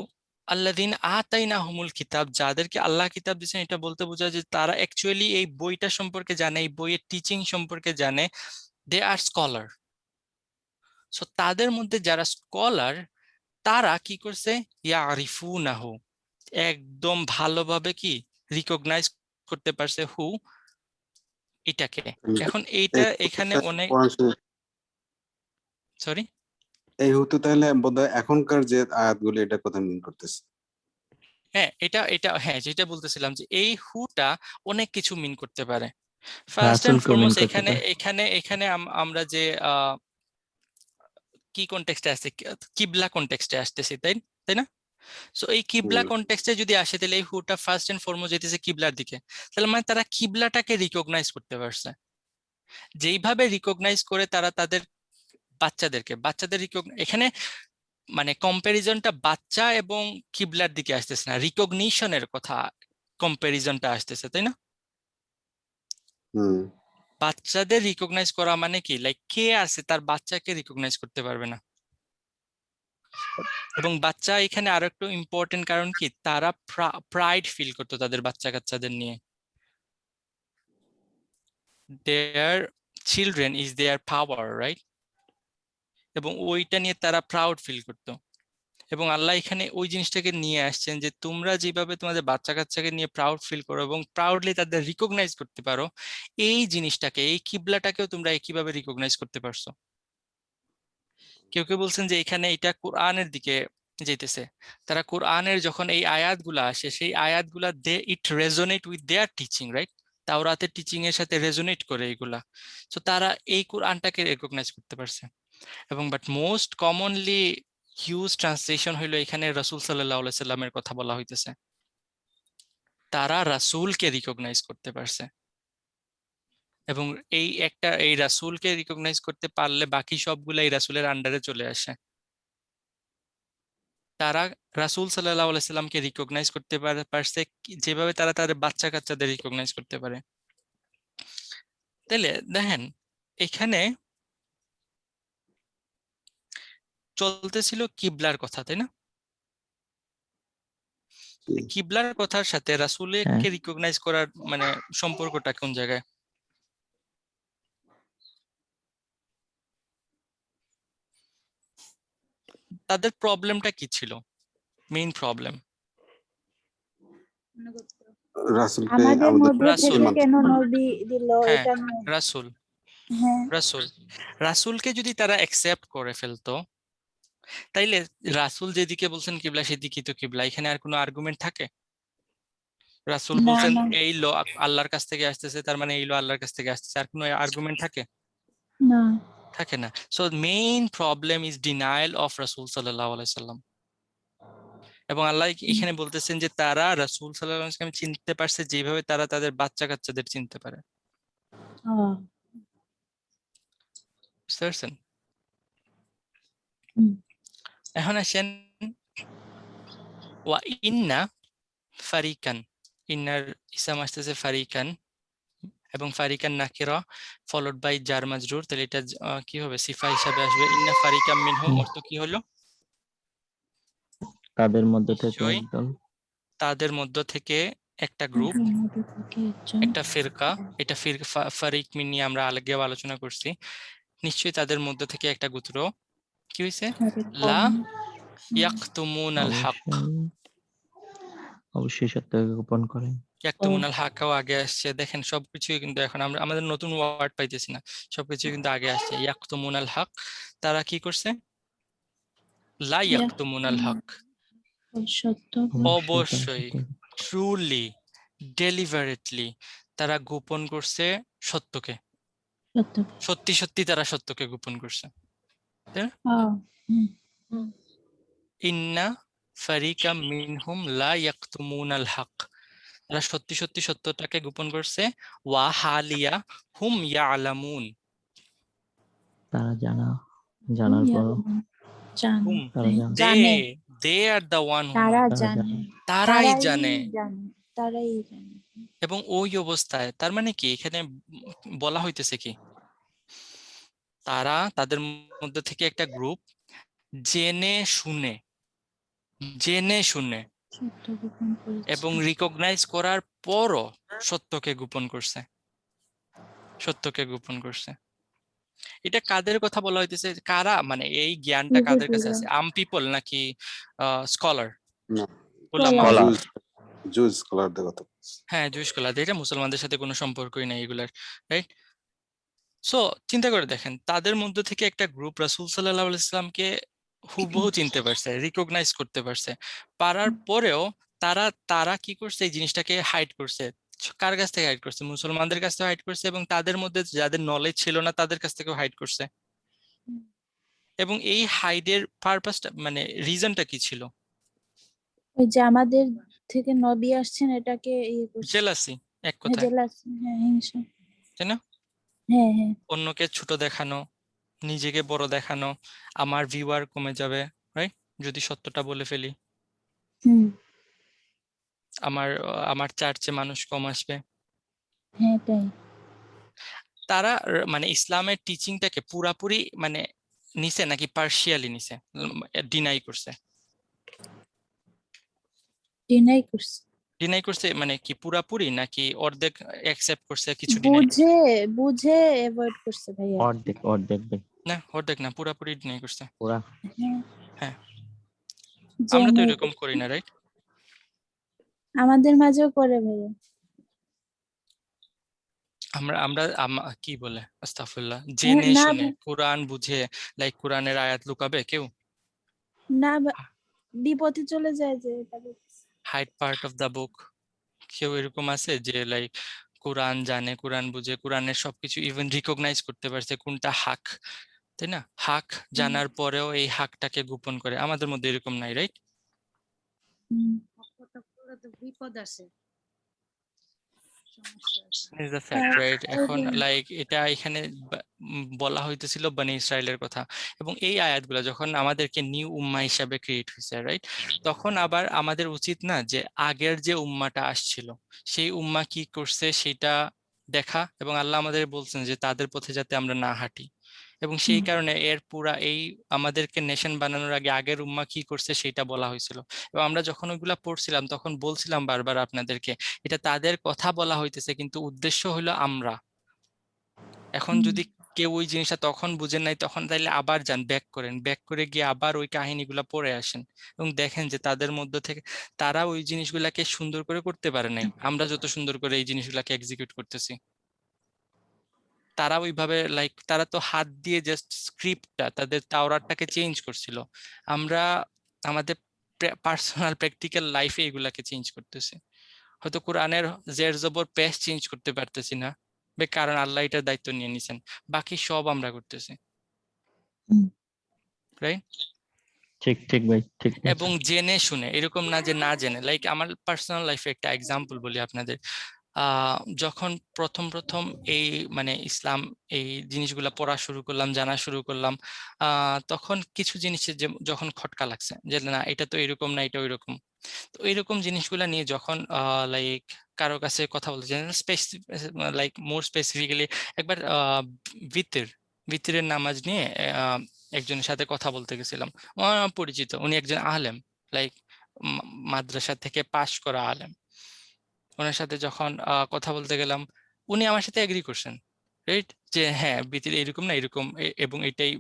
আল্লাযীনা আতাইনাহুমুল কিতাব, যাদেরকে আল্লাহ কিতাব দিয়েছেন, এটা বলতে বোঝায় যে তারা অ্যাকচুয়ালি এই বইটা সম্পর্কে জানে, এই বইয়ের টিচিং সম্পর্কে জানে, দে আর স্কলার। সো তাদের মধ্যে যারা স্কলার, তারা কি করছে? ইয়ারিফুনাহু, একদম ভালোভাবে কি রিকগনাইজ করতে পারছে, হু, এটাকে। এখন এইটা এই হুতুটা এখানে অনেক, কোরআন শরীফ, সরি, এই হুতু তাহলে বোধহয় এখনকার যে আয়াতগুলো এটা কথা মিন করতেছে। হ্যাঁ এটা এটা হ্যাঁ, যেটা বলতেছিলাম যে এই হুটা অনেক কিছু মিন করতে পারে। ফার্স্ট এন্ড রাসূলকেও মিন ফরমোস্ট করতে এখানে পারে। এখানে এখানে আমরা যে কি কনটেক্সটে আসছে, কিবলা কনটেক্সটে আসতেছি, তাই তাই না? সো এই কিবলা হুম, কনটেক্সটে যদি আসে, তাহলে এই হুটা ফার্স্ট এন্ড ফরমোস্ট যেতেছে কিবলার দিকে, তাহলে মানে তারা কিবলাটাকে রিকগনাইজ করতে পারছে। যেইভাবে রিকগনাইজ করে তারা তাদের বাচ্চাদের এখানে মানে কম্পারিজনটা বাচ্চা এবং কিবলার দিকে আসতেছে না, রিকগনিশনের কথা কম্পারিজনটা আসতেছে, তাই না? হুম, বাচ্চাদের রিকগনাইজ করা মানে কি, লাইক কে আছে তার বাচ্চাকে রিকগনাইজ করতে পারবে না। এবং বাচ্চা এখানে আরো একটু ইম্পর্টেন্ট কারণ কি, তারা প্রাইড ফিল করতো তাদের বাচ্চা কাচ্চাদের নিয়ে। Their children is their power, right? এবং ওইটা নিয়ে তারা প্রাউড ফিল করতো। এবং আল্লাহ এখানে ওই জিনিসটাকে নিয়ে আসছেন যে তোমরা যেভাবে তোমাদের বাচ্চা কাচ্চাকে নিয়ে প্রাউড ফিল করো এবং প্রাউডলি তাদের রিকগনাইজ করতে পারো, এই জিনিসটাকে, এই কিবলাটাকেও তোমরা একইভাবে রিকগনাইজ করতে পারছো। কেউ কেউ বলছেন যে এখানে এটা কোরআনের দিকে যেতেছে। তারা কোরআনের যখন এই আয়াতগুলা আসে, সেই আয়াতগুলা it resonate with their teaching, right? তাওরাতের টিচিং এর সাথে রেজোনেট করে এইগুলা। সো তারা এই কোরআনটাকে রেকগনাইজ করতে পারছে। এবং but most commonly huge translation হইলো এখানে রাসূল সাল্লাল্লাহু আলাইহি সাল্লামের কথা বলা হইতেছে। তারা রাসূলকে রিকগনাইজ করতে পারছে, এবং এই রাসূলকে রিকগনাইজ করতে পারলে বাকি সবগুলো এই রাসূলের আন্ডারে চলে আসে। তারা রাসূল সাল্লাল্লাহু আলাইহি সাল্লামকে রিকগনাইজ করতে পারছে যেভাবে তারা তাদের বাচ্চা কাচ্চাদের রিকগনাইজ করতে পারে। তাহলে দেখেন এখানে চলতেছিল কিবলার কথা, তাই না? কিবলার কথার সাথে হ্যাঁ রাসূলকে রিকগনাইজ করার মানে সম্পর্কটা কোন জায়গায়? তাদের প্রবলেমটা কি ছিল? মেইন প্রবলেম রাসূলকে আমাদের আমাদের মধ্যে রাসূল, থেকে কেন নবী দিল হ্যাঁ এটা নিয়ে। রাসূল হ্যাঁ রাসূল রাসূলকে যদি তারা অ্যাকসেপ্ট করে ফেলতো, তাইলে রাসূল যেদিকে বলছেন কিবলা সেদিকেই তো কিবলা, এখানে আর কোনো আর্গুমেন্ট থাকে? রাসূল না বলছেন না এই লো আল্লাহর কাছ থেকে আসতেছে, তার মানে এই লো আল্লাহর কাছ থেকে আসতেছে, আর কোনো আর্গুমেন্ট থাকে? না থাকে না। So main problem is denial of রাসূল সাল্লাল্লাহু আলাইহি সাল্লাম। এবং আল্লাহ এখানে বলতেছেন যে তারা রাসূল সাল্লাল্লাহু আলাইহি ওয়াসাল্লামকে চিনতে পারছে যেভাবে তারা তাদের বাচ্চা কাচ্চাদের চিনতে পারে। আহ, বুঝতে পারছেন? হুম, এখন আসেন ওয়া ইন্না ফারিকান, ইন্নার ইসম আসতেছে ফারিকান, এবং ফারিকান নাকিরা ফলোড বাই জার মাজরুর, তাহলে এটা কি হবে? সিফা হিসাবে আসবে। ইন্না ফারিকাম মিনহুম অর্থ কি হলো? তাদের মধ্যে থেকে নিশ্চয়ই একদল, তাদের মধ্য থেকে একটা গ্রুপ, তাদের মধ্যে থেকে একজন একটা ফিরকা। এটা ফারিক নিয়ে আমরা আগেও আলোচনা করছি। নিশ্চয়ই তাদের মধ্য থেকে একটা গোত্র কি হয়েছে? তাদের লা কওম, ইয়াকতুমুন আল হক। অবশ্যই অবশ্যই সত্যকে গোপন করে। ইয়াকতুমুন আল হকও আগে আসছে। দেখেন সবকিছুই কিন্তু এখন আমরা আমাদের নতুন ওয়ার্ড পাইতেছি না, সবকিছু কিন্তু আগে আসছে। ইয়াকতুমুন আল হক, তারা কি করছে? লা ইয়াকতুমুন আল হক, সত্য অবশ্যই তারা অবশ্যই সত্যকে ট্রুলি ডেলিভারেটলি তারা গোপন করছে সত্যকে। সত্য সত্যি সত্যি তারা সত্যকে গোপন করছে, তাই না? হুম, হুম, ইন্না ফারিকাম মিনহুম লা ইয়াকতুমুনাল হক, তারা সত্যি সত্যি সত্যটাকে গোপন করছে। ওয়া হালিয়া হুম ইয়ালামুন, তারা জানার পর জানে হুম তারা জানে, দে জানে দে আর দ্য ওয়ান হু তারা তারা জানে জানে, তারাই জানে। জানে তারাই জানে এবং ওই অবস্থায় তার মানে কি এখানে বলা হইতেছে কি? তারা তাদের মধ্যে থেকে একটা গ্রুপ জেনে শুনে জেনে শুনে সত্য গোপন করেছে। এবং রিকগনাইজ করার পরও সত্যকে গোপন করছে, সত্যকে গোপন করছে। এটা কাদের কথা বলা হইতেছে? কারা মানে এই জ্ঞানটা কাদের কাছে ইহুদিরা আছে? পিপল নাকি স্কলার, না, উলামা? স্কলার স্কলার, জুজ স্কলারদের কথা বলছি। হ্যাঁ জুইশ স্কলার, এটা মুসলমানদের সাথে কোনো সম্পর্কই নাই এগুলার, রাইট? সো চিন্তা করে দেখেন তাদের মধ্যে থেকে একটা গ্রুপ রাসূল সাল্লাল্লাহু আলাইহি সাল্লামকে হুবহু চিনতে পারছে, রিকগনাইজ করতে পারছে। পারার পরেও তারা তারা কি করছে? এই জিনিসটাকে হাইড করছে। কার কাছ থেকে হাইড করছে? মুসলমানদের কাছ থেকে হাইড করছে, এবং তাদের মধ্যে যাদের নলেজ ছিল না তাদের কাছ থেকেও হাইড করছে। এবং এই হাইডের পারপাসটা মানে রিজনটা কি ছিল? ওই যে আমাদের থেকে নবী আসছেন এটাকে ইয়ে করছে। জেলাসি, এক হ্যাঁ কথায়, জেলাস, হ্যাঁ হিংসা, তাই না? হ্যাঁ হ্যাঁ অন্যকে ছোট দেখানো, নিজেকে বড় দেখানো, আমার ভিউয়ার কমে যাবে, রাইট? যদি সত্যটা বলে ফেলি, হুম, আমার চার্চে মানুষ কম আসবে। হ্যাঁ তাই তারা মানে ইসলামের টিচিংটাকে পুরাপুরি মানে নিছে নাকি পার্শিয়ালি নিছে, ডিনাই করছে? ডিনাই করছে। ডিনাই করছে মানে কি পুরাপুরি, নাকি অর্ধেক অ্যাকসেপ্ট করছে কিছু ডিনাই করছে? বুঝে বুঝে অ্যাভয়েড করছে ভাইয়া। অর্ধেক অর্ধেক ভাই, না অর্ধেক না, পুরাপুরি ডিনাই করছে। ওরা হ্যাঁ হ্যাঁ, আমরা তো জেনে এরকম করি না, রাইট? আমাদের মাঝেও করে ভাইয়া। আমরা আমরা কি বলে আস্তাগফিরুল্লাহ, জেনে না শুনে কোরআন বুঝে, লাইক কোরআনের আয়াত লুকাবে কেউ? না বিপথে চলে যায় যে এটা বলতেছে। Hide part of the book. কেউ এরকম আছে যে লাইক কোরআন জানে, কোরআন বুঝে, কোরআনের সবকিছু ইভেন রিকগনাইজ করতে পারছে কোনটা হাক, তাই না? হাক জানার পরেও এই হাকটাকে গোপন করে। আমাদের মধ্যে এরকম নাই, রাইট? হুম। বিপদ আছে, সমস্যা আছে। Is the fact, right? এখন ওইটাই। লাইক এটা এখানে বলা হইতেছিল বনি ইসরায়েলের কথা, এবং এই আয়াতগুলো যখন আমাদেরকে নিউ উম্মাহ হিসাবে ক্রিয়েট হয়েছে, রাইট, তখন আবার আমাদের উচিত না যে আগের যে উম্মাটা আসছিল সেই উম্মাহ কি করছে সেটা দেখা, এবং আল্লাহ আমাদের বলছেন যে তাদের পথে যাতে আমরা না হাঁটি, এবং সেই কারণে এর পুরা এই আমাদেরকে নেশন বানানোর আগে আগের উম্মাহ কি করছে সেটা বলা হয়েছিল। এবং আমরা যখন ওইগুলা পড়ছিলাম তখন বলছিলাম বারবার আপনাদেরকে, এটা তাদের কথা বলা হইতেছে কিন্তু উদ্দেশ্য হলো আমরা। এখন যদি কেউ ওই জিনিসটা তখন বুঝেন নাই, তখন তাইলে আবার যান, ব্যাক করেন, ব্যাক করে গিয়ে আবার ওই কাহিনীগুলা পড়ে আসেন এবং দেখেন যে তাদের মধ্যে থেকে তারা ওই জিনিসগুলাকে সুন্দর করে করতে পারে নাই, আমরা যত সুন্দর করে এই জিনিসগুলাকে এক্সিকিউট করতেছি। তারা ওইভাবে লাইক তারা তো হাত দিয়ে জাস্ট স্ক্রিপ্টটা তাদের তাওরাতটাকে চেঞ্জ করছিল, আমরা আমাদের পার্সোনাল প্র্যাকটিক্যাল লাইফে এগুলাকে চেঞ্জ করতেছি। হয়তো কোরআনের জের জবর পেশ চেঞ্জ করতে পারতেছি না, কারণ আল্লাহ এটার দায়িত্ব নিয়ে নিছেন, বাকি সব আমরা করতেছি, হুম। রাইট? ঠিক ঠিক ভাই, ঠিক বলছেন। এবং জেনে শুনে, এরকম না যে না জেনে। লাইক আমার পার্সোনাল লাইফে একটা এক্সাম্পল বলি আপনাদের। যখন প্রথম প্রথম এই মানে ইসলাম এই জিনিসগুলা পড়া শুরু করলাম, জানা শুরু করলাম, তখন কিছু জিনিসের যে যখন খটকা লাগছে যে না এটা তো এরকম না, এটা ওইরকম। তো এইরকম জিনিসগুলা নিয়ে যখন লাইক কারো কাছে কথা বলতে চাই, লাইক মোর স্পেসিফিক্যালি একবার ভিতরের নামাজ নিয়ে একজনের সাথে কথা বলতে গেছিলাম। আমার পরিচিত, উনি একজন আলেম, লাইক মাদ্রাসা থেকে পাশ করা আলেম। ওনার সাথে যখন কথা বলতে গেলাম, উনি আমার সাথে এগ্রি করছেন, রাইট, যে হ্যাঁ ভিতরে এরকম না এরকম, এবং এটাই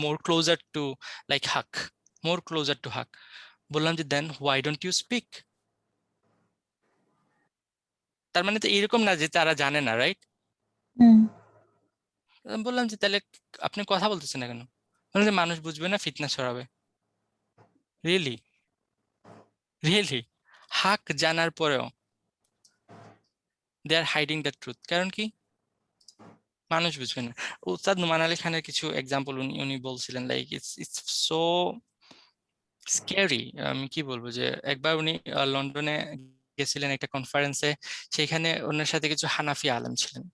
মোর ক্লোজার টু লাইক হাক, মোর ক্লোজার টু হাক। বললাম যে then why don't you speak? তার মানে তো এরকম না যে তারা জানে না, রাইট? হুম। বললাম যে তাহলে আপনি কথা বলতেছেন না কেন? বললাম যে মানুষ বুঝবে না, ফিতনা ছড়াবে। রিয়েলি রিয়েলি হাক জানার পরেও দে আর হাইডিং দ্য ট্রুথ। কারণ কি? মানুষ বুঝবে না। উস্তাদ নোমান আলী খানের কিছু এক্সাম্পল উনি উনি বলছিলেন, like it's it's so scary. আমি কি বলবো, যে একবার উনি লন্ডনে গেছিলেন একটা কনফারেন্সে, সেখানে ওনার সাথে কিছু হানাফি আলেম ছিলেন,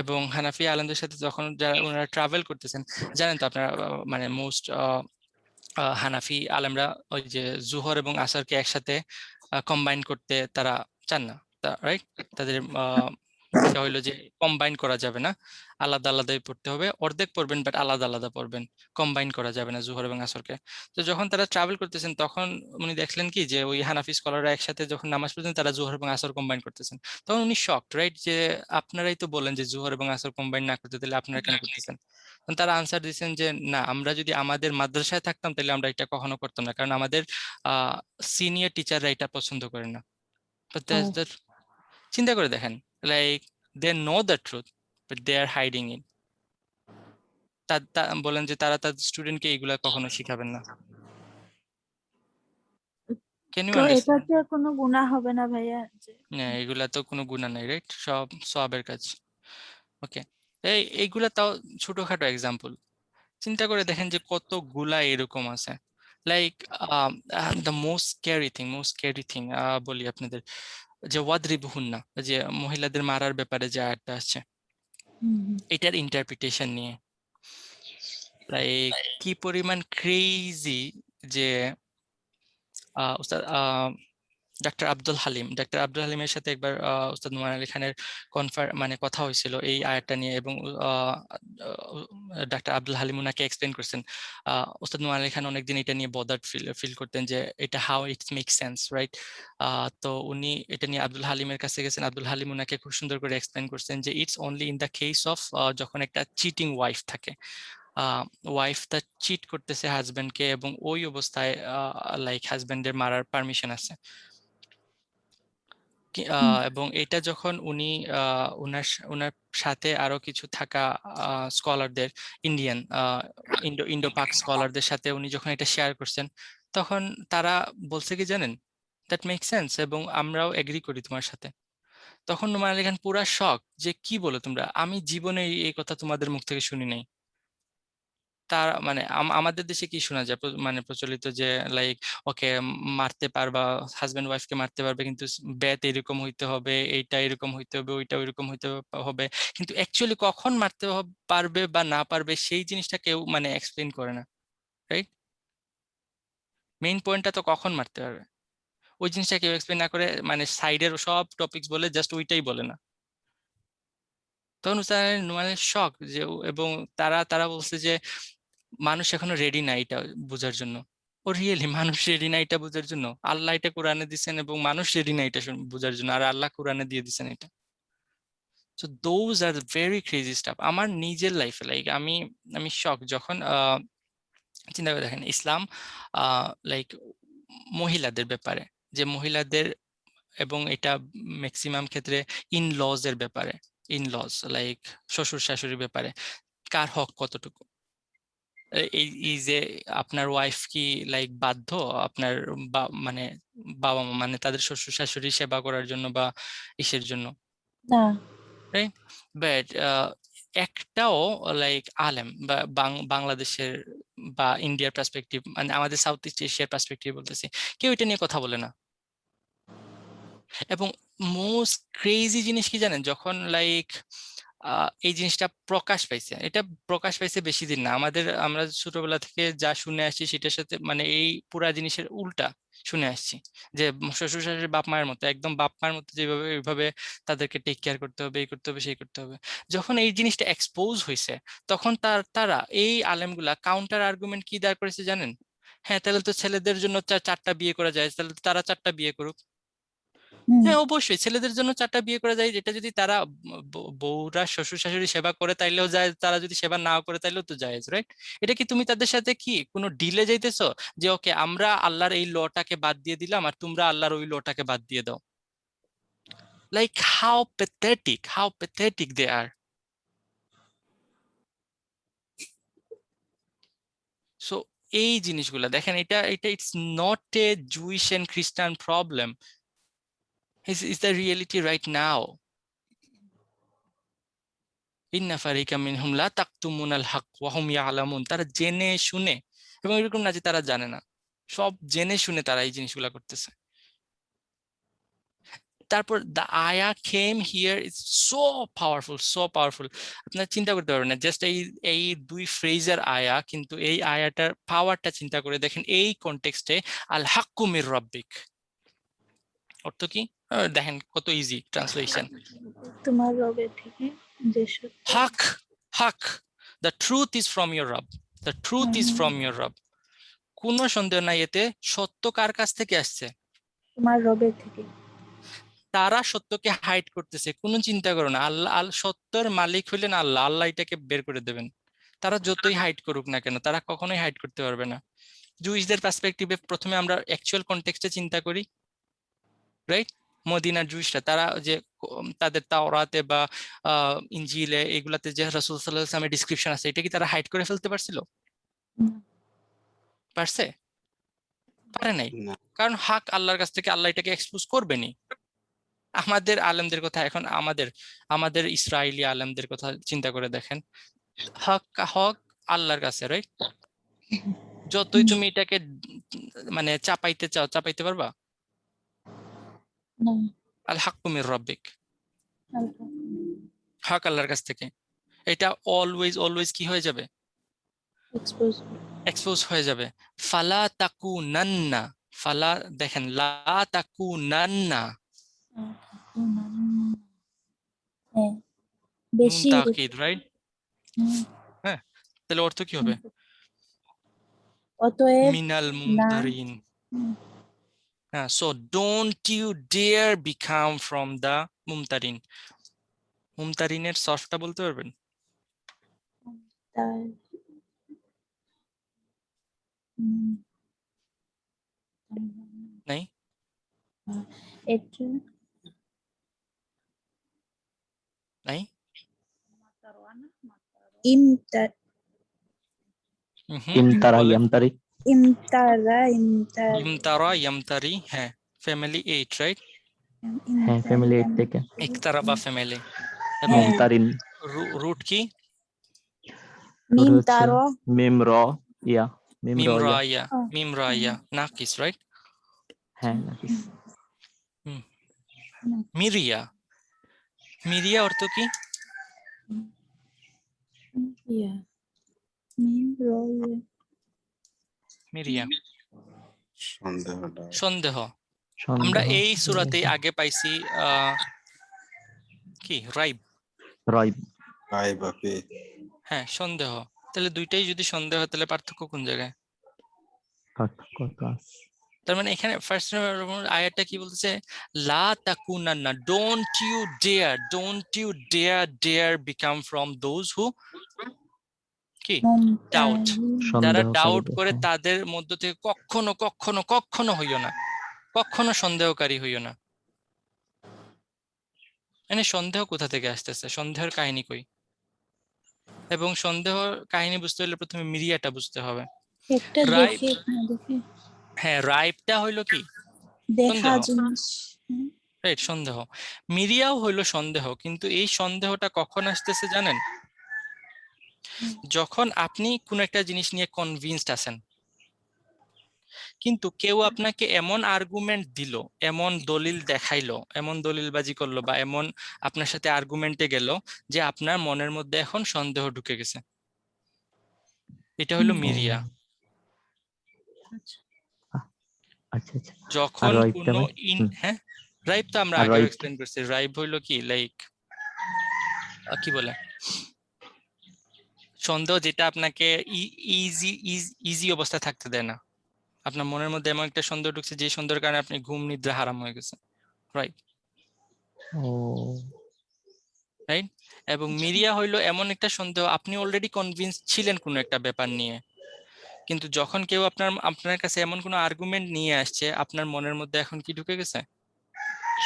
এবং হানাফি আলেমদের সাথে যখন যারা ওনারা ট্রাভেল করতেছেন, জানেন তো আপনারা মানে মোস্ট হানাফি আলেমরা ওই যে জুহর এবং আসরকে একসাথে কম্বাইন করতে তারা চান না, রাইট? তাদের ইচ্ছা হইলো যে কম্বাইন করা যাবে না, আলাদা আলাদাই পড়তে হবে, অর্ধেক পড়বেন বাট আলাদা আলাদা পড়বেন, কম্বাইন করা যাবে না জুহর এবং আসরকে। তো যখন তারা ট্রাভেল করতেছেন তখন উনি দেখলেন কি যে ওই হানাফি স্কলাররা একসাথে যখন নামাজ পড়তেন তারা জুহর এবং আসর কম্বাইন করতেছেন। তখন উনি শকড, রাইট, যে আপনারাই তো বলেন যে জুহর এবং আসর কম্বাইন না করতে, তাহলে আপনারা কেন করতেছেন? তখন তারা আনসার দিচ্ছেন যে না, আমরা যদি আমাদের মাদ্রাসায় থাকতাম তাহলে আমরা এটা কখনো করতাম না, কারণ আমাদের সিনিয়র টিচাররা এটা পছন্দ করে না। But that's the চিন্তা করে দেখেন, like they know the truth but they are hiding it. বলেন যে তারা তাদের স্টুডেন্টকে এইগুলা কখনো শিখাবেন না। ক্যান ইউ তো আন্ডারস্ট্যান্ড? এটাতে কোনো গুনাহ হবে না ভাইয়া? যে না, এগুলা তো কোনো গুনাহ নাই, রাইট, সব সওয়াবের কাজ। ওকে, এইগুলা তাও ছোটখাটো এক্সাম্পল। চিন্তা করে দেখেন যে কতগুলা এরকম আছে। Like the most scary thing বলি আপনাদের, যে ওয়াদরিবহুন্না, যে মহিলাদের মারার ব্যাপারে যে আয়াতটা আছে, এটার ইন্টারপ্রিটেশন নিয়ে লাইক কি পরিমাণ ক্রেজি, যে উস্তাদ ডাক্তার আব্দুল হালিমের সাথে একবার উস্তাদ নোমান আলী খানের মানে কথা হয়েছিল এই আয়াতটা নিয়ে, এবং ডাক্তার আব্দুল হালিম উনাকে এক্সপ্লেন করছেন। উস্তাদ নোমান আলী খান অনেকদিন এটা নিয়ে বদার্ড ফিল করতেন যে এটা how it make sense, right? তো উনি এটা নিয়ে আব্দুল হালিমের কাছে গেছেন, আব্দুল হালিম উনাকে খুব সুন্দর করে এক্সপ্লেন করছেন যে it's only in the case of যখন একটা চিটিং ওয়াইফ থাকে, ওয়াইফ তা চিট করতেছে হাজবেন্ডকে, এবং ওই অবস্থায় লাইক হাজবেন্ডের মারার পারমিশন আছে। এবং এটা যখন উনি ওনার সাথে আরো কিছু থাকা স্কলারদের, ইন্ডিয়ান ইন্ডো পাক স্কলারদের সাথে উনি যখন এটা শেয়ার করছেন, তখন তারা বলছে কি জানেন, দ্যাট মেক সেন্স, এবং আমরাও এগ্রি করি তোমার সাথে। তখন নোমান আলী খান পুরা শক যে কি বলো তোমরা, আমি জীবনে এই কথা তোমাদের মুখ থেকে শুনি নাই। তার মানে আমাদের দেশে কি শোনা যায়, মানে প্রচলিত যে লাইক ওকে মারতে পারবা, হাজবেন্ড ওয়াইফকে মারতে পারবে, কিন্তু বেত এরকম হইতে হবে, এইটা এরকম হইতে হবে, ওইটা ওইরকম হইতে হবে, কিন্তু অ্যাকচুয়ালি কখন মারতে পারবে বা না পারবে সেই জিনিসটা কেউ মানে এক্সপ্লেন করে না, রাইট? মেইন পয়েন্টটা তো কখন মারতে পারবে, ওই জিনিসটা কেউ এক্সপ্লেন না করে মানে সাইডের সব টপিকস বলে, জাস্ট ওইটাই বলে না। তখন মানে শক যে এবং তারা তারা বলছে যে মানুষ এখনো রেডি না এটা বোঝার জন্য। ও রিয়েলি মানুষ রেডি না এটা বোঝার জন্য? আল্লাহ এটা কোরআনে দিচ্ছেন এবং মানুষ রেডি না এটা বোঝার জন্য, আর আল্লাহ কোরআনে দিয়ে দিচ্ছেন এটা। So those are very crazy staff. আমার নিজের লাইফে লাইক আমি আমি শক যখন চিন্তা করে দেখেন ইসলাম লাইক মহিলাদের ব্যাপারে, যে মহিলাদের, এবং এটা ম্যাক্সিমাম ক্ষেত্রে ইন লজ এর ব্যাপারে, ইন লজ লাইক শ্বশুর শাশুড়ির ব্যাপারে কার হক কতটুকু। এই এই যে আপনার ওয়াইফ কি লাইক বাধ্য আপনার মানে বাবা মা মানে তাদের শ্বশুর শাশুড়ি সেবা করার জন্য বা ইসের জন্য, না, রাইট? বাট একটাও লাইক আলেম বা বাংলাদেশের বা ইন্ডিয়ার পার্সপেক্টিভ, মানে আমাদের সাউথ ইস্ট এশিয়ার পার্সপেক্টিভ বলতেছি, কেউ এটা নিয়ে কথা বলে না। এবং মোস্ট ক্রেজি জিনিস কি জানেন, যখন লাইক এই জিনিসটা প্রকাশ পাইছে, এটা প্রকাশ পাইছে বেশি দিন না, আমরা ছোটবেলা থেকে যা শুনে আসছি সেটার সাথে মানে এই পুরা জিনিসের উল্টা শুনে আসছি, যে শ্বশুর শাশুড়ি বাপ মায়ের মতো, একদম বাপ মায়ের মতো যেভাবে ওইভাবে তাদেরকে টেক কেয়ার করতে হবে, এই করতে হবে, সেই করতে হবে। যখন এই জিনিসটা এক্সপোজ হয়েছে তখন তারা এই আলেমগুলা কাউন্টার আর্গুমেন্ট কি দাঁড় করেছে জানেন? হ্যাঁ, তাহলে তো ছেলেদের জন্য চারটা বিয়ে করা যায়, তাহলে তো তারা চারটা বিয়ে করুক। হুম, হ্যাঁ, অবশ্যই ছেলেদের জন্য চারটা বিয়ে করা যায়, এটা যদি তারা বউরা শ্বশুর শাশুড়ি সেবা করে তাইলেও যায়, তারা যদি সেবা নাও করে তাইলেও তো যায়, রাইট? এটা কি তুমি তাদের সাথে কি কোনো ডিলে যাইতেছো যে ওকে আমরা আল্লাহর এই লটাকে বাদ দিয়ে দিলাম আর তোমরা আল্লাহর ওই লটাকে বাদ দিয়ে দাও? Like how pathetic they are. So এই জিনিসগুলা দেখেন, এটা এটা it's not a Jewish and খ্রিস্টান problem, is the reality right now. ইন্না ফারিকা মিনহুম লা তাকতুমুনাল হক ওয়া হুম ইয়ালামুন, তারা জেনে শুনে, এবং এরকম না যে তারা জানে না, সব জেনে শুনে তারা এই জিনিসগুলা করতেছে। তারপর দ্য আয়া came here is so powerful, so powerful, আপনারা চিন্তা করতে পারবেন না। জাস্ট এই এই দুই ফ্রেজের আয়া, কিন্তু এই আয়াটার পাওয়ারটা চিন্তা করে দেখেন এই কনটেক্সটে, আল হাক্কু মির রাব্বিক অর্থ কি? দেখেন কত ইজি ট্রান্সলেশন। তোমার রবের থেকে যে সত্য। হক, হক, the truth is from your রব, the truth is from your রব। কোনো সন্দেহ নাই এতে, সত্য কার কাছ থেকে আসছে? তোমার রবের থেকে। তারা সত্যকে হাইড করতেছে, কোনো চিন্তা করো না, সত্যের মালিক হইলেন আল্লাহ, আল্লাহ এটাকে বের করে দেবেন। তারা যতই হাইড করুক না কেন, তারা কখনোই হাইড করতে পারবে না। জুইসদের পার্সপেক্টিভে প্রথমে আমরা অ্যাকচুয়াল কনটেক্সটে চিন্তা করি, রাইট? মদিনার জুইসরা তারা যে তাদের তাওরাতে বা ইনজিলে এগুলাতে যে রাসূল সাল্লাল্লাহু আলাইহি ওয়াসাল্লামের ডিসক্রিপশন আছে, এটা কি তারা হাইড করে ফেলতে পারছিল? পারছে? পারে নাই। না। কারণ হক আল্লাহর কাছ থেকে, আল্লাহ এটাকে এক্সপোজ করবেনি। আমাদের আলেমদের কথা এখন আমাদের আমাদের ইসরায়েলি আলেমদের কথা চিন্তা করে দেখেন, হক হক আল্লাহর কাছে, রাইট? যতই তুমি এটাকে মানে চাপাইতে চাও, চাপাইতে পারবা? না, আল হাক্কু মির রাব্বিক, আল্লাহ। হক আল্লাহর কাছ থেকে, এটা অলওয়েজ অলওয়েজ কি হয়ে যাবে? এক্সপোজ। এক্সপোজ হয়ে যাবে। ফালা তাকুনান্না, ফালা দেখেন লা তাকুনান্না, হ্যাঁ, নুন বেশি। তাকিদ, রাইট? হুম, হ্যাঁ, তাহলে অর্থ কি হবে? অতএব মিনাল না। মুমতারিন। হুম, So don't you dare become from the Mumtarin. মুমতারিনের সফটটা বলতে পারবেন? তার হুম, নাই? একটু নাই? ইমতা হুম, ইমতারা বলেন। ইয়ামতারি। ইমতারা ইমতার ইমতারা ইয়ামতারি, হ্যাঁ ফ্যামিলি 8, রাইট? হ্যাঁ ফ্যামিলি 8 থেকে ইকতারাবা ফ্যামিলি। এবং হ্যাঁ। মুমতারিন রুট কি? রুট হচ্ছে মিমতারো মিম র ইয়া মিম র মিম ইয়া রায়া, মিম রায়া নাকিস, রাইট? হ্যাঁ নাকিস মিরিয়া, মিরিয়া অর্থ কি? ইয়া মিম রো ইয়া মিরিয়া সন্দেহটা সন্দেহ। আমরা সন্দেহ এই সূরাতেই আগে পাইছি কি রাইব, রাইব পাই বাপে হ্যাঁ সন্দেহ। তাহলে দুইটাই যদি সন্দেহ, তাহলে পার্থক্য কোন জায়গায়? পার্থক্য তো আছে। তার মানে এখানে ফার্স্ট আয়াতটা কি বলতেছে? লা তাকুনান্না, don't you dare become from those who কি ডাউট, যারা সন্দেহকারীদের, ডাউট করে হ্যাঁ। তাদের মধ্য থেকে কখনো কখনো কখনো হইও না, কখনো সন্দেহকারী হইও না। মানে সন্দেহ কোথা থেকে আসতেছে? সন্দেহের কাহিনী কই? এবং সন্দেহ কাহিনী বুঝতে হলে প্রথমে মিরিয়াটা বুঝতে হবে। একটা রাইব, দেখে না দেখে হ্যাঁ রাইবটা হইলো কি? দেখা সন্দেহ, জিনিস রাইট, সন্দেহ। মিরিয়াও হইলো সন্দেহ, কিন্তু এই সন্দেহটা কখন আসতেছে জানেন? যখন আপনি কোন একটা জিনিস নিয়ে কনভিন্সড আছেন, কিন্তু কেউ আপনাকে এমন আর্গুমেন্ট দিল, এমন দলিল দেখাইলো, এমন দলিলবাজি করলো, বা এমন আপনার সাথে আর্গুমেন্টে গেল যে আপনার মনের মধ্যে এখন সন্দেহ ঢুকে গেছে। এটা হলো মিরিয়া। আচ্ছা আচ্ছা আর যখন রাইবটা কোনো ভাই হ্যাঁ রাইব তো আমরা আর আগেও রাইব এক্সপ্লেন করছি। রাইব হইলো কি, লাইক কি বলে, সন্দেহ যেটা আপনাকে ইজি অবস্থায় থাকতে দেয় না। আপনার মনের মধ্যে এমন একটা সন্দেহ ঢুকছে যে সন্দেহের কারণে আপনি ঘুম নিদ্রা হারাম হয়ে গেছে, রাইট? ও রাইট। এবং মিরিয়া হইলো এমন একটা সন্দেহ, আপনি অলরেডি কনভিন্স ছিলেন কোনো একটা ব্যাপার নিয়ে, কিন্তু যখন কেউ আপনার কাছে এমন কোনো আর্গুমেন্ট নিয়ে আসছে, আপনার মনের মধ্যে এখন কি ঢুকে গেছে?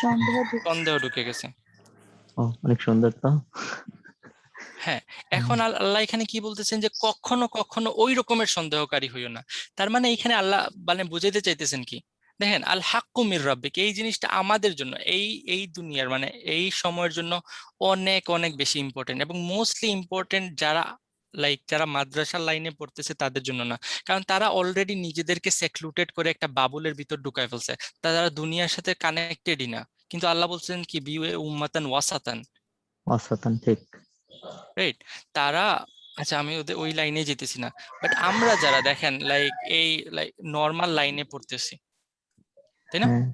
সন্দেহ সন্দেহ ঢুকে গেছে। ও অনেক সুন্দর তো। হ্যাঁ, এখন আল্লাহ এখানে কি বলতেছেন যে কখনো কখনো ওই রকমের সন্দেহকারী হইও না। তার মানে এখানে আল্লাহ মানে বুঝাইতে চাইতেছেন কি, দেখেন আল হাক্কু মির রাব্বিক, এই জিনিসটা আমাদের জন্য, এই দুনিয়ার মানে এই সময়ের জন্য অনেক অনেক বেশি ইম্পর্টেন্ট, এবং মোস্টলি ইম্পর্টেন্ট যারা মাদ্রাসার লাইনে পড়তেছে তাদের জন্য না, কারণ তারা অলরেডি নিজেদেরকে সেক্লুটেড করে একটা বাবুলের ভিতর ঢুকায় ফেলছে, তারা দুনিয়ার সাথে কানেক্টেডই না। কিন্তু আল্লাহ বলছেন কি বিউ উম্মাতান ওয়াসাতান, অসাধারণ ঠিক রাইট? তারা, আচ্ছা আমি ওদের ওই লাইনে যেতেছি না, বাট আমরা যারা দেখেন লাইক নর্মাল লাইনে পড়তেছি, তাই না? হ্যাঁ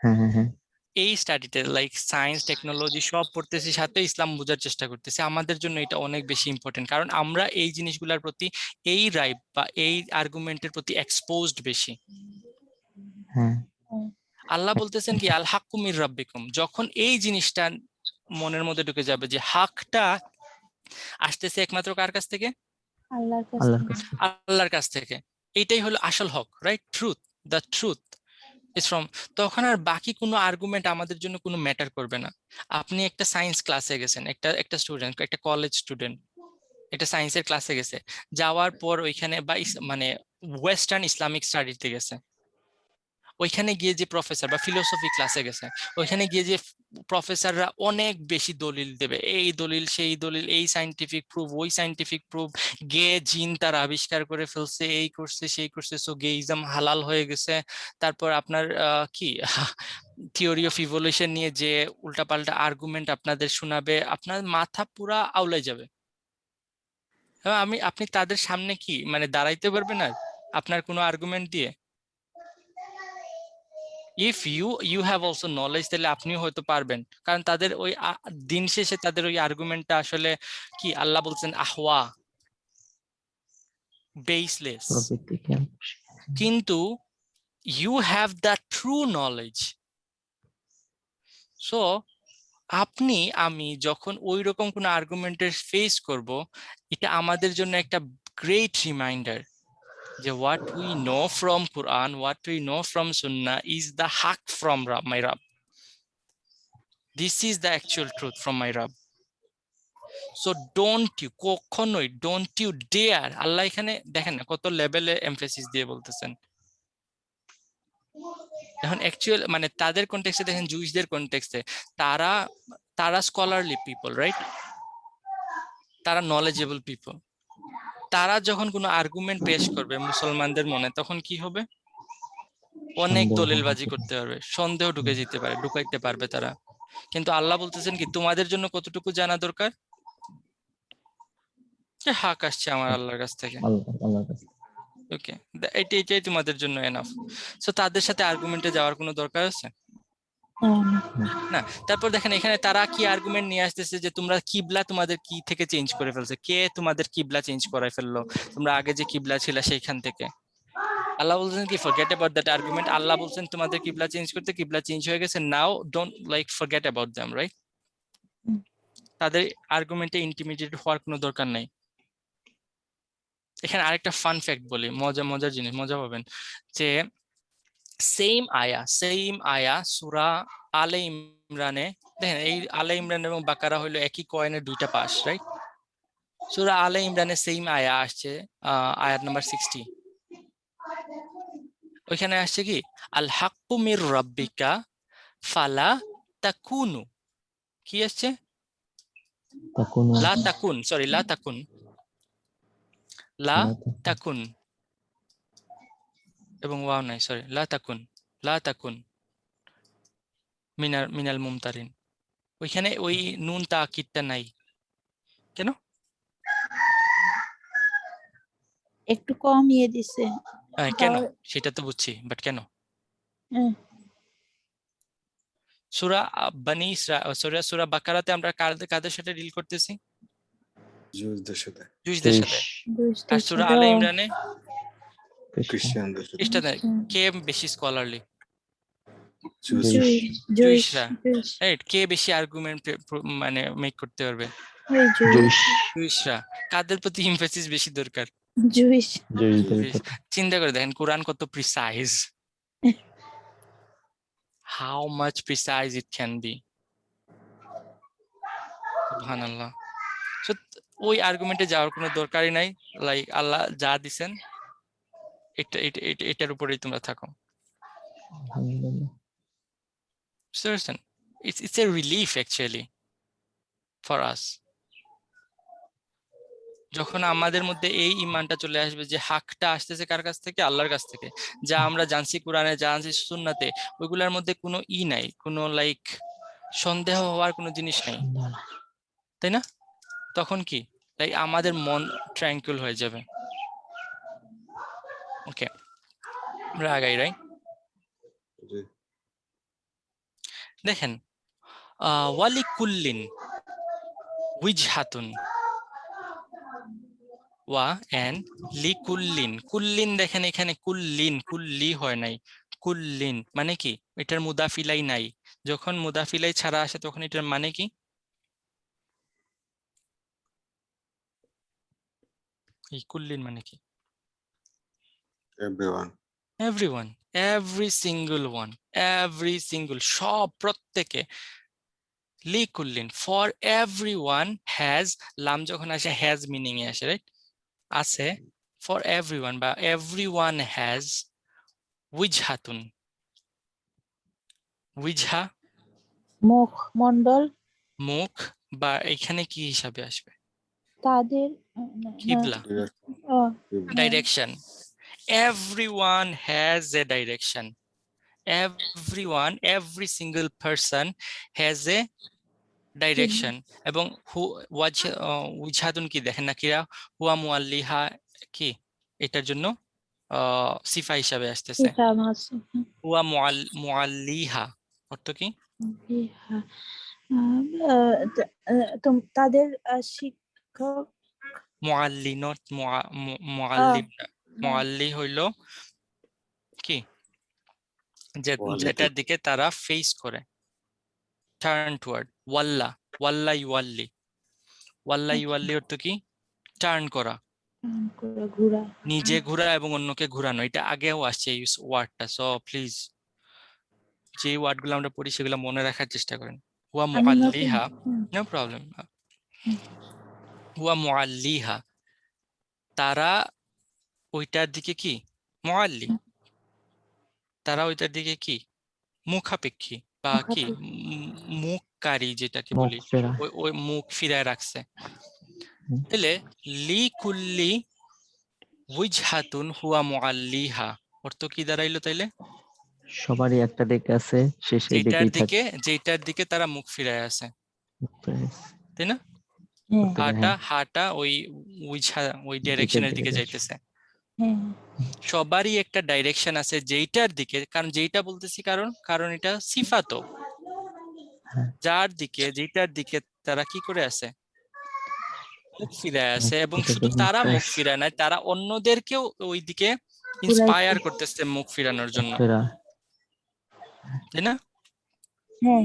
হ্যাঁ হ্যাঁ হ্যাঁ এই স্টাডিতে লাইক সায়েন্স টেকনোলজি সব পড়তেছি, সাথে ইসলাম বোঝার চেষ্টা করতেছি। আমাদের জন্য এটা অনেক বেশি ইম্পর্টেন্ট, কারণ আমরা এই জিনিসগুলোর প্রতি, এই রাইট বা এই আর্গুমেন্টের প্রতি এক্সপোজড বেশি। হ্যাঁ আল্লাহ বলতেছেন কি আল হাক্কু মির রাব্বিকুম, যখন এই জিনিসটা মনের মধ্যে ঢুকে যাবে যে হাকটা আসতেছে একমাত্র কার কাছ থেকে? আল্লাহর কাছে আল্লাহর কাছে আল্লাহর কাছ থেকে। এইটাই হলো আসল হক, right? The truth is from, তখন আর বাকি কোনো আর্গুমেন্ট আমাদের জন্য কোনো ম্যাটার করবে না। আপনি একটা সায়েন্স ক্লাসে গেছেন, একটা স্টুডেন্ট, একটা কলেজ স্টুডেন্ট একটা সায়েন্সের ক্লাসে গেছে, যাওয়ার পর ওইখানে বা মানে ওয়েস্টার্ন ইসলামিক স্টাডিতে গেছে, ওইখানে গিয়ে যে প্রফেসর বা ফিলোসফি ক্লাসে গেছে, ওইখানে গিয়ে যে প্রফেসররা অনেক বেশি দলিল দেবে, এই দলিল সেই দলিল, এই সাইন্টিফিক প্রুফ ওই সাইন্টিফিক প্রুফ, গে জিন তারা আবিষ্কার করে ফেলছে, এই করছে সেই করছে, সো গেইজম হালাল হয়ে গেছে। তারপর আপনার কি থিওরি অফ ইভলিউশন নিয়ে যে উল্টাপাল্টা আর্গুমেন্ট আপনাদের শোনাবে, আপনার মাথা পুরা আউলাই যাবে। হ্যাঁ, আপনি তাদের সামনে কি মানে দাঁড়াইতে পারবেন আর আপনার কোনো আর্গুমেন্ট দিয়ে? If you have also knowledge, তাহলে আপনিও হয়তো পারবেন, কারণ তাদের ওই দিন শেষে তাদের ওই আর্গুমেন্টটা আসলে কি, আল্লাহ বলছেন আহওয়া, বেসলেস। প্রবৃত্তি খেয়াল কিন্তু you have the true knowledge. So আপনি আমি যখন ওই রকম কোনো আর্গুমেন্টের ফেস করব, এটা আমাদের জন্য একটা গ্রেট রিমাইন্ডার যে what we know from Quran, what we know from Sunnah is the haq from my Rabb. This is the actual truth from my Rabb. So don't you, কখনোই ডোন্ট ইউ ডেয়ার, আল্লাহ এখানে দেখেন না কত লেভেলে emphasis দিয়ে বলতেছেন। এখন অ্যাকচুয়াল মানে তাদের কনটেক্সটে দেখেন, জুইশদের কনটেক্সটে তারা তারা স্কলারলি পিপল, রাইট? তারা নলেজেবল পিপল। তারা যখন কোনো আর্গুমেন্ট পেশ করবে মুসলমানদের মনে, তখন কি হবে? অনেক সন্দেহ দলিলবাজি হতে করতে পারবে, সন্দেহ ঢুকে যেতে পারে, ঢুকাইতে পারবে তারা। কিন্তু আল্লাহ বলতেছেন কি, তোমাদের জন্য কতটুকু জানা দরকার? যে হাক আসছে আমার আল্লাহর কাছ থেকে, আল্লাহর কাছে। ওকে, এটাই তোমাদের জন্য এনাফ। সো তাদের সাথে আর্গুমেন্টে যাওয়ার কোনো দরকার আছে না। তারপর দেখেন এখানে তারা কি আর্গুমেন্ট নিয়ে আসতেছে, যে তোমরা কিবলা তোমাদের কি থেকে চেঞ্জ করে ফেলছে, কে তোমাদের কিবলা চেঞ্জ করাই ফেললো, তোমরা আগে যে কিবলা ছিল সেইখান থেকে। আল্লাহ বলছেন কি, forget about that argument. Allah বলছেন তোমাদের কিবলা চেঞ্জ করতে, কিবলা চেঞ্জ হয়ে গেছে, now don't like forget about them, right? তাদের আর্গুমেন্টে ইন্টিমিডিয়েট হওয়ার কোনো দরকার নাই। এখানে আরেকটা ফান ফ্যাক্ট বলি, মজার জিনিস, মজা পাবেন, যে সেম আয়া সূরা আলে ইমরানে, দেখেন এই আলে ইমরান এবং বাকারা হলো একই কয়েনের দুইটা পাশ, রাইট? সূরা আলে ইমরানে সেম আয়া আসছে, আয়াত নাম্বার 60। ওইখানে আসছে কি, আল হাক্কু মির রাব্বিকা ফালা তাকুনু, কি আসছে? তাকুন লা তাকুন, সরি লা তাকুন, লা তাকুন, এবং ওয়াও নাই, সরি, লা তাকুন মিনাল মুমতারিন। ওইখানে ওই নুন তাকিদটা নাই কেন? একটু কমিয়ে দিছে। কেন তাও- সেটা তো বুঝছি, বাট কেন? হ্যাঁ, সূরা বানি সূরা বাকারাতে আমরা কাদের সাথে ডিল করতেছি? জুজদের সাথে, জুইশদের সাথে। বুঝতে আর সূরা ছিল। আলে ইমরানে খ্রিস্টানদের সাথে, খ্রিস্টানদের। কে বেশি স্কলারলি? জুজ। জুইশ জুইশরা, জুইশ রাইট? কে বেশি আর্গুমেন্ট মানে মেক করতে পারবে? ওই জুইশ জুইশরা। কাদের প্রতি এমফেসিস বেশি দরকার? Jewish Jewish. চিন্তা করে দেখেন কোরআন কত precise, how much precise it can be. সুবহানাল্লাহ। সো ওই আর্গুমেন্টে যাওয়ার কোনো দরকারই নাই, লাইক আল্লাহ যা দিছেন এটার উপরেই তোমরা থাকো। আলহামদুলিল্লাহ। বুঝতে পারছেন? It's a relief actually for us. যখন আমাদের মধ্যে এই ইমানটা চলে আসবে যে হাকটা আসতেছে কার কাছ থেকে? আল্লাহর কাছ থেকে। যা আমরা জানছি কোরআনে, যা জানছি সুন্নাতে, ওইগুলোর মধ্যে কোনো নাই, কোনো লাইক সন্দেহ হওয়ার কোনো জিনিস নাই, তাই না? তখন কি, লাইক আমাদের মন ট্র্যাঙ্কুল হয়ে যাবে। ওকে, আমরা আগাই, রাইট? জি। দেখেন, ওয়ালি কুল্লিন উইজহাতুন ওয়া এন্ড লি কুল্লিন। কুল্লিন দেখেন এখানে কুল্লি হয় নাই, কুল্লিন মানে কি? এটার মুদাফিলাই নাই। যখন মুদাফিলাই ছাড়া আসে তখন এটার মানে কি? এই কুল্লিন মানে কি? Everyone, everyone, every single one, every single, সব, প্রত্যেকে। লি কুল্লিন, ফর এভরিওয়ান হ্যাজ, লাম যখন আসে হ্যাজ মিনিং এ আসে, রাইট? আছে, ফর এভরিওয়ান বা এভরিওয়ান হ্যাজ উইজহাতুন। উইজহা মুখ মন্ডল মুখ, বা এখানে কি হিসাবে আসবে? তাদের কিবলা, ও, direction. Everyone has a direction. Everyone, every single person has a direction. এবং উজহাতুন কি দেখেন না কিরা, হুয়া মুআল্লিহা কি এটার জন্য সিফা হিসাবে আসতেছে। হিসাব আছে। হুয়া মুআল্লিহা অর্থ কি? বিহা, তাদের শিক্ষক মুআল্লি, নট মুআল্লিম না। মুআল্লি হইল কি, যেটার দিকে তারা ফেস করে, টার্ন টুয়ার্ড। ওয়াল্লা ইউয়াল্লি অর্থ কি? টার্ন করা, ঘোরা নিজে ঘোরা এবং অন্যকে ঘোরানো। এটা আগেও আসছে এই ওয়ার্ডটা, সো প্লিজ যে ওয়ার্ডগুলো আমরা পড়ি সেগুলো মনে রাখার চেষ্টা করেন। হুয়া আমি নতুন মুআল্লিহা, নো প্রবলেম। হুয়া মুআল্লিহা, তারা ওইটার দিকে কি মুআল্লি, তারা ওইটার দিকে কি মুখাপেক্ষী বা কি মুখকারী যেটাকে মুখ বলি, ফেরা। ওই ওই মুখ ফিরায় রাখছে। হুম। তাহলে লি কুল্লি উইজহাতুন হুয়া মুআল্লিহা অর্থ কি দাঁড়াইলো তাইলে? সবারই একটা দিক আছে, সে সেই দিকেই থাকে। যেটার দিকে তারা মুখ ফিরায় আছে, তাই না? হ্যাঁ হাটা হ্যাঁ, হাটা ওই ওই দিকের ডাইরেকশনের দিকে দিকে যাচ্ছে। যাইতেছে। হ্যাঁ সবারই একটা ডাইরেকশন আছে যেইটার দিকে, কারণ যেইটা বলতেছি কারণ কারণ এটা সিফাতো, হ্যাঁ, যার দিকে যেটার দিকে তারা কি করে আছে মুখ ফিরায় আছে, এবং যেটাকে শুধু মুখ তারা ফেরা। মুখ ফিরায় না, তারা অন্যদেরকেও ওই দিকে ঘুরাইছে। ইন্সপায়ার করতেছে মুখ ফিরানোর জন্য, ফেরা। তাই না? হ্যাঁ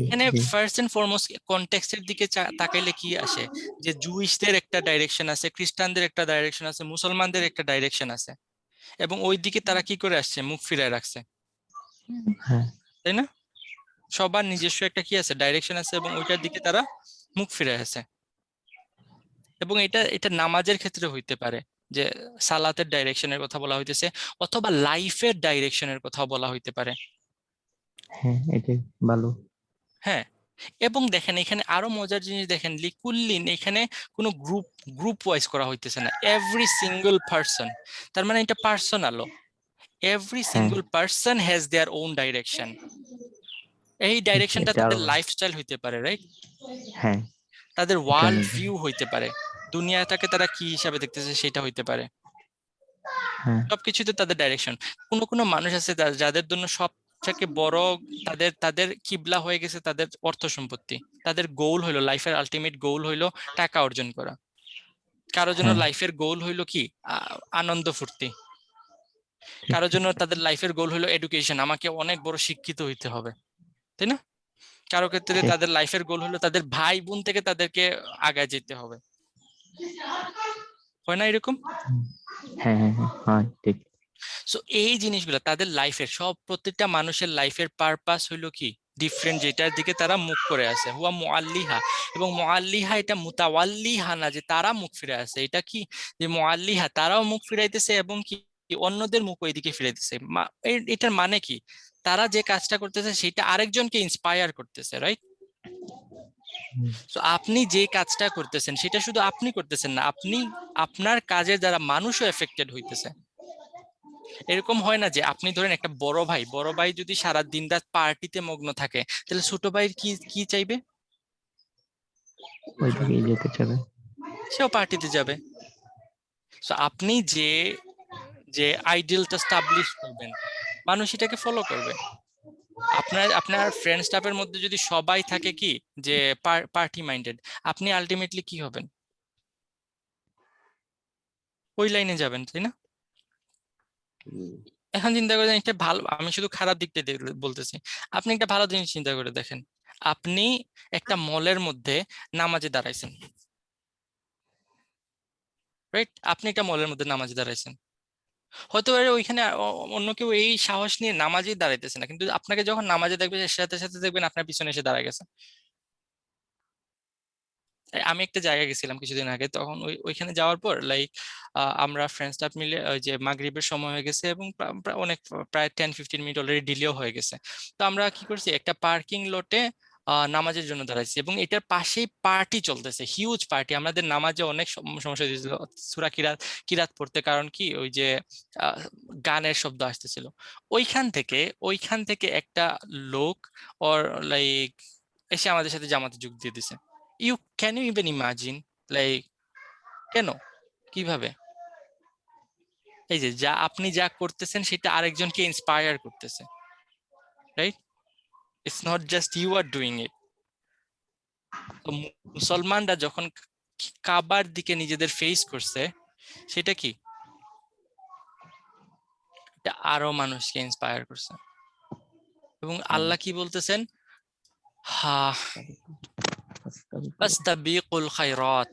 এখানে জি, ফার্স্ট এন্ড ফরমোস্ট কনটেক্সটের দিকে তাকাইলে কি আসে, যে জুইশদের একটা ডাইরেকশন আছে, খ্রিস্টানদের একটা ডাইরেকশন আছে, মুসলমানদের একটা ডাইরেকশন আছে, এবং ওই দিকে তারা কি করে আসছে মুখ ফিরায় রাখছে, হ্যাঁ, তাই না? সবার নিজস্ব একটা কি আছে ডাইরেকশন আছে, এবং ওইটার দিকে তারা মুখ ফিরে আছে। এবং এটা এটা নামাজের ক্ষেত্রে হইতে পারে, যে সালাতের ডাইরেকশনের কথা বলা হইতেছে, অথবা লাইফের ডাইরেকশনের কথা বলা হইতে পারে। হ্যাঁ, এটাই ভালো। হ্যাঁ, এবং দেখেন এখানে আরো মজার জিনিস দেখেন, লিকুল্লিন এখানে কোনো গ্রুপ ওয়াইজ করা হইতেছে না, এভরি সিঙ্গল পার্সন, তার মানে এটা পার্সোনালও, এভরি হ্যাঁ, single person has their own direction. এই ডাইরেকশনটা এটা তাদের আরো। লাইফস্টাইল হইতে পারে, রাইট? হ্যাঁ, তাদের এটা ওয়ার্ল্ড অনেক ভালো। ভিউ হইতে পারে, দুনিয়াটাকে তারা কি হিসাবে দেখতেছে সেটা হইতে পারে, হ্যাঁ, সবকিছুতে তাদের ডাইরেকশন। কোনো কোনো মানুষ আছে যাদের জন্য সব থেকে বড়, তাদের তাদের কিবলা হয়ে গেছে তাদের অর্থ সম্পত্তি, তাদের গোল হইলো, লাইফের আলটিমেট গোল হইলো টাকা অর্জন করা। কারো জন্য হ্যাঁ, লাইফের গোল হইলো কি আনন্দ ফুর্তি, ঠিক কারো ঠিক। জন্য তাদের লাইফের গোল হইলো এডুকেশন, আমাকে অনেক বড় শিক্ষিত হইতে হবে, তাই না? কারো ক্ষেত্রে ঠিক। তাদের লাইফের গোল হলো তাদের ভাই বোন থেকে তাদেরকে আগায় যেতে হবে, হয় না এরকম? হুম। হ্যাঁ, হ্যাঁ, হ্যাঁ, হয়, ঠিক। সো এই জিনিসগুলো তাদের লাইফের প্রত্যেকটা মানুষের লাইফের পারপাস হইলো কি ডিফারেন্ট, যেটার দিকে তারা মুখ করে আছে, হুয়া মুআল্লিহা। এবং মুআল্লিহা এটা মুতাওয়াল্লিহা না যে তারা মুখ ফিরে আছে, এটা কি যে মুআল্লিহা তারাও মুখ ফিরাইতেছে এবং কি অন্যদের মুখ ওইদিকে ফিরাইতেছে। এটার মানে কি, তারা যে কাজটা করতেছে সেটা আরেকজনকে ইন্সপায়ার করতেছে, রাইট? হুম, তো আপনি যে কাজটা করতেছেন সেটা শুধু আপনি করতেছেন না, আপনি আপনার কাজের দ্বারা মানুষও এফেক্টেড হইতেছে। এরকম হয় না যে আপনি ধরেন একটা বড় ভাই যদি সারা দিন রাত পার্টিতে মগ্ন থাকে, তাহলে ছোট ভাই কি কি চাইবে? ওই দিকেই যেতে চাবে। সেও পার্টিতে যাবে। তো আপনি যে যে আইডিয়ালটা স্টাবলিশ করবেন, মানুষ এটাকে ফলো করবে। আপনার আপনার ফ্রেন্ড স্টাফের মধ্যে যদি সবাই থাকে কি যে পার্টি মাইন্ডেড, আপনি আলটিমেটলি কি হবেন? ওই লাইনে যাবেন, তাই না? হুম, এখন চিন্তা করে একটা ভালো, আমি শুধু খারাপ দিকটা বলতেছি, আপনি একটা ভালো জিনিস চিন্তা করে দেখেন, আপনি একটা মলের মধ্যে নামাজে দাঁড়াইছেন, রাইট? আপনি একটা মলের মধ্যে নামাজে দাঁড়াইছেন, হয়তো ওইখানে অন্য কেউ এই সাহস নিয়ে নামাজেই দাঁড়াইতেছে না, কিন্তু আপনাকে যখন নামাজে দেখবে সাথে সাথে দেখবেন আপনার পিছনে এসে দাঁড়ায় গেছে। আমি একটা জায়গায় গেছিলাম কিছুদিন আগে, তখন ওইখানে যাওয়ার পর লাইক আমরা ফ্রেন্ড স্টাফ মিলে ওই যে মাগরিবের সময় হয়ে গেছে, এবং অনেক প্রায় 10-15 মিনিট অলরেডি ডিলেও হয়ে গেছে। তো আমরা কি করছি, একটা পার্কিং লটে নামাজের জন্য দাঁড়াইছি, এবং এটার পাশেই পার্টি চলতেছে, হিউজ পার্টি। আমাদের নামাজে অনেক সমস্যা হয়েছিল সূরা কিরাত কিরাত পড়তে, কারণ কি ওই যে আহ, গানের শব্দ আসতেছিল। ওইখান থেকে একটা লোক ওর লাইক এসে আমাদের সাথে জামাতে যোগ দিয়ে দিছে। Can you even imagine, like কেন, কিভাবে? এই যে আপনি যা করতেছেন সেটা আরেকজনকে ইন্সপায়ার করতেছে, right? It's not just you are doing it. তো মুসলমানরা যখন কাবার দিকে নিজেদের ফেস করছে, সেটা কি এটা আরো মানুষকে ইন্সপায়ার করছে। এবং হ্যাঁ, আল্লাহ কি বলতেছেন, হা ফাস্তাবিকু। ফাস্তাবিকুল খায়রাত,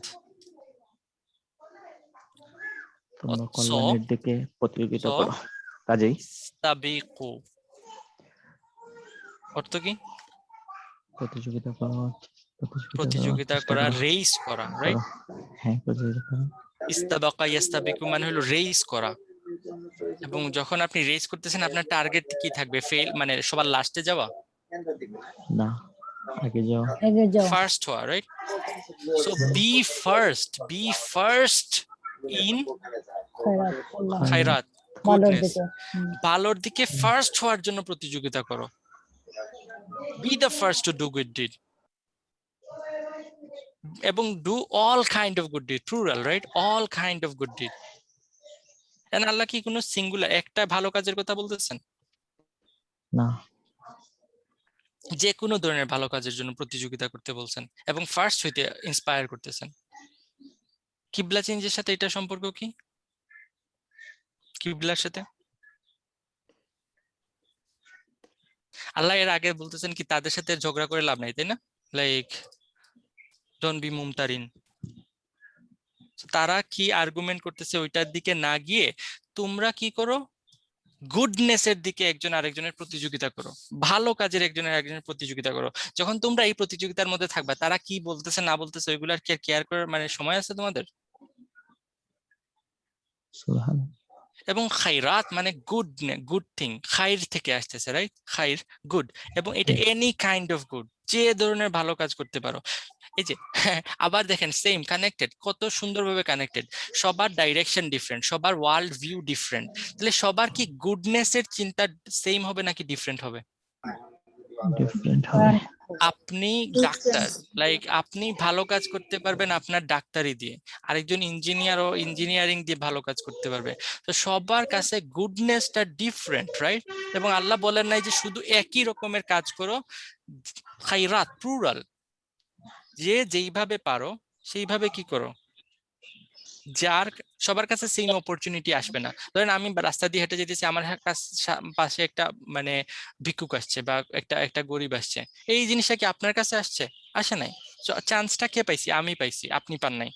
তোমরা সো কল্যাণের দিকে প্রতিযোগিতা সো করো। কাজেই ইস্তাবিকু অর্থ কি? প্রতিযোগিতা করো, প্রতিযোগিতা করার প্রতিযোগিতা চেষ্টা করা, করো। রেস করা, করো। রাইট? হ্যাঁ প্রতিযোগিতা করা। ইস্তাবাকা ইয়াস্তাবিকু মানে হলো রেস করা। এবং যখন আপনি রেস করতেছেন আপনার টার্গেট কি থাকবে? ফেল মানে সবার লাস্টে যাওয়া, না আগে যাও। এগিয়ে যাও। ফার্স্ট হওয়া, right? So be first in খয়রাত আল্লাহ খায়রাত, ভালোর গুডনেস, দিকে। ভালোর দিকে ফার্স্ট হওয়ার জন্য প্রতিযোগিতা করো। Be the first to do good deed এবং do all kind of good deed, plural, right? All kind of good deed. And Allah কি কোনো সিঙ্গুলার একটা ভালো কাজের কথা বলতেছেন? না যে কোনো ধরনের ভালো কাজের জন্য প্রতিযোগিতা করতে বলছেন এবং ফার্স্ট হইতে ইন্সপায়ার করতেছেন। কিবলা চেঞ্জের সাথে এটা সম্পর্ক কি? কিবলার সাথে আল্লাহ এর আগে বলতেছেন কি তাদের সাথে ঝগড়া করে লাভ নাই, তাই না? লাইক ডোন্ট বি মুমতারিন। তারা কি আর্গুমেন্ট করতেছে ওইটার দিকে না গিয়ে তোমরা কি করো? গুডনেসের দিকে একজন আরেকজনের প্রতিযোগিতা করো, ভালো কাজের একজনের আরেকজনের প্রতিযোগিতা করো। যখন তোমরা এই প্রতিযোগিতার মধ্যে থাকবা তারা কি বলতেছে না বলতেছে ওইগুলার কি কেয়ার করার মানে সময় আছে তোমাদের? সুবহানাল্লাহ। এবং খাইরাত মানে গুড, গুড থিং, খাইর থেকে আসতেছে, রাইট? খাইর, গুড। এবং এটা এনি কাইন্ড অফ গুড, যে ধরনের ভালো কাজ করতে পারো। এই যে আবার দেখেন সেম কানেক্টেড, কত সুন্দরভাবে কানেক্টেড। সবার ডাইরেকশন ডিফারেন্ট, সবার ওয়ার্ল্ড ভিউ ডিফারেন্ট। তাহলে সবার কি গুডনেস এর চিন্তা সেম হবে নাকি ডিফারেন্ট হবে? ডিফারেন্ট হবে। আপনি ডাক্তার, লাইক আপনি ভালো কাজ করতে পারবেন আপনার ডাক্তারি দিয়ে, আরেকজন ইঞ্জিনিয়ার ও ইঞ্জিনিয়ারিং দিয়ে ভালো কাজ করতে পারবে। তো সবার কাছে গুডনেসটা ডিফারেন্ট, রাইট? এবং আল্লাহ বলেন নাই যে শুধু একই রকমের কাজ করো, খাইরাত প্লুরাল, যে যেইভাবে পারো সেইভাবে কি করো। যার সবার কাছে সেম অপরচুনিটি আসবে না। ধরেন আমি রাস্তা দিয়ে হেঁটে যেতেছি, আমার পাশে একটা মানে ভিক্ষুক আসছে বা একটা একটা গরিব আসছে, এই জিনিসটা কি আপনার কাছে আসছে? আসে নাই। চান্সটা কে পাইছি? আমি পাইছি, আপনি পান নাই।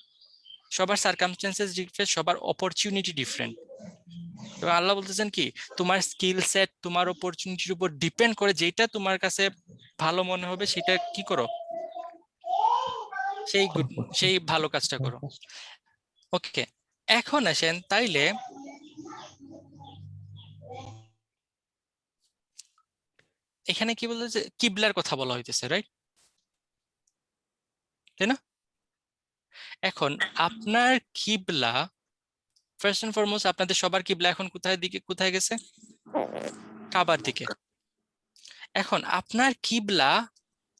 সবার সার্কামস্টেন্সেস ডিফারেন্ট, সবার অপরচুনিটি ডিফারেন্ট। এবং আল্লাহ বলতেছেন কি তোমার স্কিল সেট তোমার অপরচুনিটির উপর ডিপেন্ড করে, যেটা তোমার কাছে ভালো মনে হবে সেটা কি করো, সেই ভালো কাজটা করো। ওকে, এখন আসেন তাইলে এখানে কি বলতে যে কিবলার কথা বলা হইতেছে, রাইট? তাই না? এখন আপনার কিবলা, ফার্স্ট এন্ড ফরমোস্ট আপনাদের সবার কিবলা এখন কোথায় গেছে? কাবার দিকে। এখন আপনার কিবলা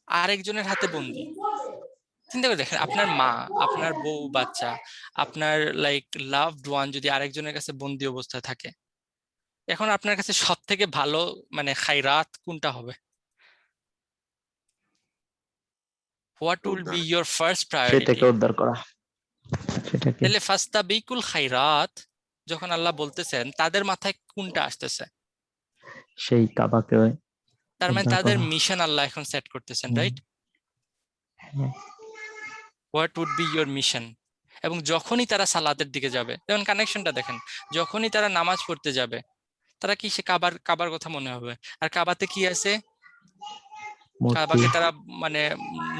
আরেকজনের হাতে বন্দি। চিন্তা করে দেখেন, আপনার মা, আপনার বউ, বাচ্চা, আপনার লাইক লাভড ওয়ান যদি আরেকজনের কাছে বন্দি অবস্থায় থাকে, এখন আপনার কাছে সব থেকে ভালো মানে খায়রাত কোনটা হবে? What will be your first priority? সেটাকে উদ্ধার করা। সেটাকে তাহলে ফাস্তাবিকুল খায়রাত যখন আল্লাহ বলতেছেন তাদের মাথায় কোনটা আসতেছে? সেই কাবাকে তার মানে উদ্ধার তাদের করা। মিশন আল্লাহ এখন সেট করতেছেন, হুম। রাইট? হ্যাঁ। What would be your mission? এবং যখনই তারা সালাতের দিকে যাবে, যেমন কানেকশনটা দেখেন, যখনই তারা নামাজ পড়তে যাবে তারা কি সে কাবার কথা মনে হবে। আর কাবাতে কি আছে? মূর্তি। কাবাকে তারা মানে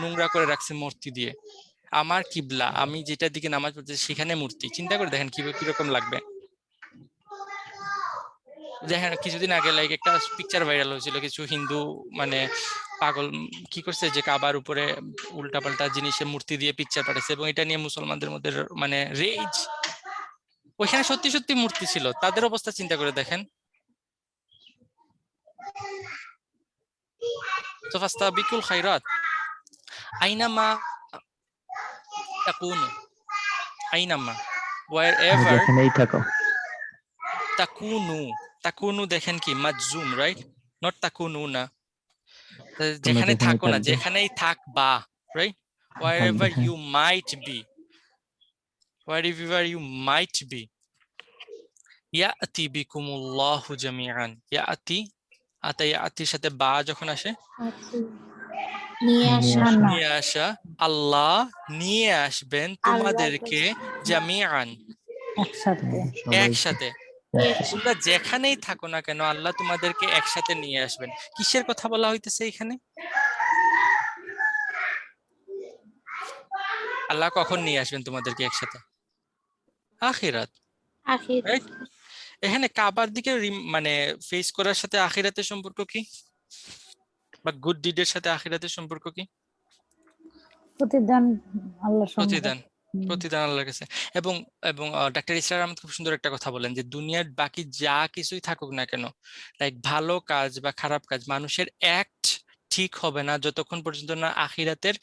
নোংরা করে রাখছে মূর্তি দিয়ে। আমার কিবলা, আমি যেটার দিকে নামাজ পড়তেছি সেখানে মূর্তি। চিন্তা করে দেখেন কিরকম লাগবে। দেখেন কিছুদিন আগে লাইক একটা পিকচার ভাইরাল হয়েছিল, কিছু হিন্দু মানে পাগল কি করছে যে কাবার উপরে উল্টাপাল্টা জিনিসে মূর্তি দিয়ে পিকচার পাঠাচ্ছে, এবং এটা নিয়ে মুসলমানদের মধ্যে মানে রেজ। ওইখানে সত্যি সত্যি মূর্তি ছিল, তাদের অবস্থা চিন্তা করে দেখেন। তো ফাস্তাবিকুল খায়রাত আইনামা তাকুনু, আইনামা wherever যেখানেই থাকো। তাকুনু, তাকুনু দেখেন কি মাজজুম, রাইট? নট তাকুনু না, তোমরা যেখানে যেখানে থাকো না, থাকবে। যেখানেই থাকবা, রাইট? থাকবে, wherever হ্যাঁ। you might be, wherever you might be, ইয়াতি বিকুমুল্লাহু জামিআন। ইয়াতি, ইয়াতির সাথে বা যখন আসে নিয়ে আসা না, নিয়ে আসা, আল্লাহ নিয়ে আসবেন তোমাদেরকে জামিআন, একসাথে। সবাইকে একসাথে। তোমরা যেখানেই থাকো না কেন আল্লাহ তোমাদেরকে একসাথে নিয়ে আসবেন। কিসের কথা বলা হইতেছে এখানে? আল্লাহ কখন নিয়ে আসবেন তোমাদেরকে একসাথে? আখিরাত, আখির রাইট? এখানে কাবার দিকে মানে ফেস করার সাথে আখিরাতের সম্পর্ক কি, বা গুড ডিডের সাথে আখিরাতের সম্পর্ক কি? প্রতিদান আল্লাহর সম্মুখে। প্রতিদান, প্রতিদান আল্লাহর কাছে। এবং এবং ডাক্তার ইসরার আহমদ খুব সুন্দর একটা কথা বলেন যে দুনিয়ার বাকি যা কিছুই থাকুক না কেন, লাইক ভালো কাজ বা খারাপ কাজ, মানুষের অ্যাক্ট ঠিক হবে না যতক্ষণ পর্যন্ত না আখিরাতের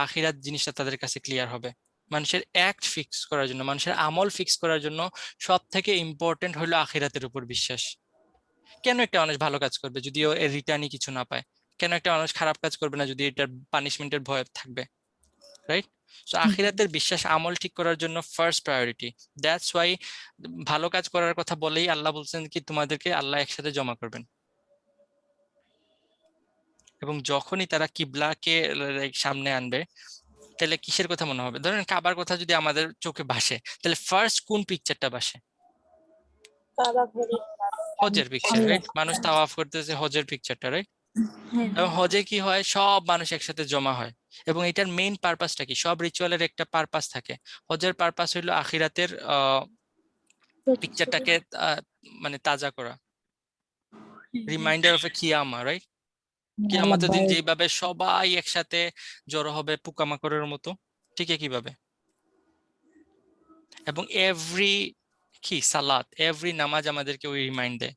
আখিরাত জিনিসটা তাদের কাছে ক্লিয়ার হবে। মানুষের অ্যাক্ট ফিক্স করার জন্য, মানুষের আমল ফিক্স করার জন্য সব থেকে ইম্পর্টেন্ট হলো আখিরাতের উপর বিশ্বাস। কেন একটা মানুষ ভালো কাজ করবে যদিও এর রিটার্নই কিছু না পায়? কেন একটা মানুষ খারাপ কাজ করবে না যদি এটার পানিশমেন্টের ভয় থাকবে? রাইট? সো আখিরাতের বিশ্বাস আমল ঠিক করার জন্য ফার্স্ট প্রায়োরিটি। দ্যাটস ওয়াই ভালো কাজ করার কথা বলেই আল্লাহ বলছেন কি তোমাদেরকে আল্লাহ একসাথে জমা করবেন। এবং যখনই তারা কিবলাকে সামনে আনবে, তাহলে কিসের কথা মনে হবে? ধরেন কাবার কথা যদি আমাদের চোখে ভাসে, তাহলে ফার্স্ট কোন পিকচারটা ভাসে? কাবা ঘরে হজের পিকচার, রাইট? মানুষ তাওয়াফ করতেছে, হজের পিকচারটা, রাইট? হ্যাঁ এবং হজে কি হয়, সব মানুষ একসাথে জমা হয়। এবং এটার মেইন পারপাসটা কি? সব রিচুয়ালের একটা পারপাস থাকে। হজের পারপাস হইলো আখিরাতের পিকচারটাকে মানে তাজা করা, রিমাইন্ডার অফ এ কিয়ামা, রাইট? কিয়ামতের দিন যেভাবে সবাই একসাথে জড়ো হবে পোকামাকড়ের মতো, ঠিক কিভাবে? এবং এভরি সালাত, এভরি নামাজ আমাদেরকে ওই রিমাইন্ড দেয়।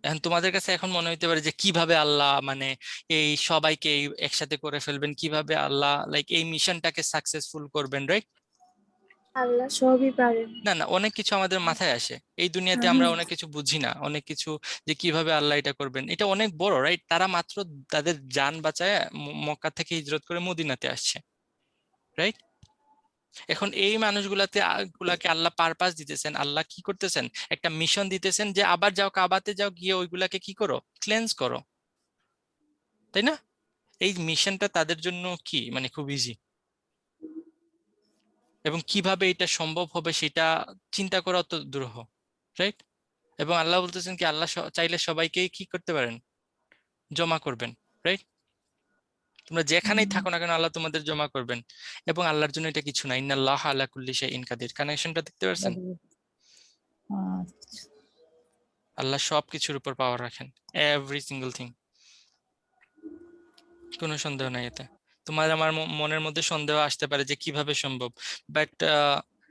এখন তোমাদের কাছে এখন মনে হইতে পারে যে কিভাবে আল্লাহ মানে এই সবাইকে একসাথে করে ফেলবেন, কিভাবে আল্লাহ লাইক এই মিশনটাকে সাকসেসফুল করবেন, রাইট? আল্লাহ সবই পারেন। না না, অনেক কিছু আমাদের মাথায় আসে। এই দুনিয়াতে আমরা অনেক কিছু বুঝি না, অনেক কিছু যে কিভাবে আল্লাহ এটা করবেন, এটা অনেক বড়, রাইট? তারা মাত্র তাদের জান বাঁচায় মক্কা থেকে হিজরত করে মদিনাতে আসছে, রাইট? এখন এই গুলাকে আল্লাহ পারপাস দিতেছেন, আল্লাহ কি করতেছেন, একটা মিশন দিতেছেন যে আবার যাও কাবাতে যাও, গিয়ে ওইগুলাকে কি করো, ক্লেন্স করো, তাই না? এই মিশনটা তাদের জন্য কি মানে খুব ইজি। এবং কিভাবে এটা সম্ভব হবে সেটা চিন্তা করা অত দুরূহ, রাইট? এবং আল্লাহ বলতেছেন কি আল্লাহ চাইলে সবাইকেই কি করতে পারেন, জমা করবেন, রাইট? তোমরা যেখানেই থাকো না কেন আল্লাহ তোমাদের জমা করবেন। এবং আল্লাহর জন্য এটা কিছু না, ইন্নাল্লাহ আলা কুল্লি শাইইন কাদির। কানেকশনটা দেখতে পাচ্ছেন? আল্লাহ সবকিছুর উপর পাওয়ার রাখেন, এভরি সিঙ্গেল থিং, কোনো সন্দেহ নাই এতে। তোমার আমার মনের মধ্যে সন্দেহ আসতে পারে যে কিভাবে সম্ভব, বাট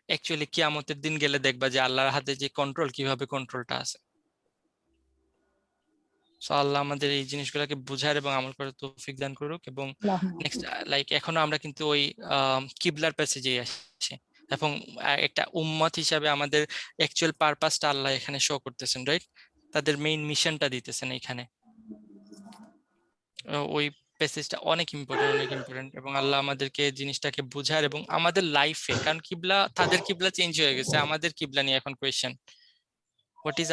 অ্যাকচুয়ালি কিয়ামতের দিন গেলে দেখবা যে আল্লাহর হাতে যে কন্ট্রোল, কিভাবে কন্ট্রোলটা আছে। সো আল্লাহ আমাদের এই জিনিসগুলোকে বুঝার এবং আমল করার তৌফিক দান করুক। এবং নেক্সট লাইক এখনো আমরা কিন্তু ওই কিবলার প্যাসেজেই আসছি, এবং একটা উম্মত হিসাবে আমাদের অ্যাকচুয়াল পারপাসটা আল্লাহ এখানে শো করতেছেন, রাইট? তাদের মেইন মিশনটা দিতেছেন এখানে। ওই প্যাসেজটা অনেক ইম্পর্টেন্ট, এবং আল্লাহ আমাদেরকে জিনিসটাকে বুঝার এবং আমাদের লাইফে, কারণ কিবলা তাদের কিবলা চেঞ্জ হয়ে গেছে, আমাদের কিবলা নিয়ে এখন কোয়েশ্চেন, হোয়াট ইজ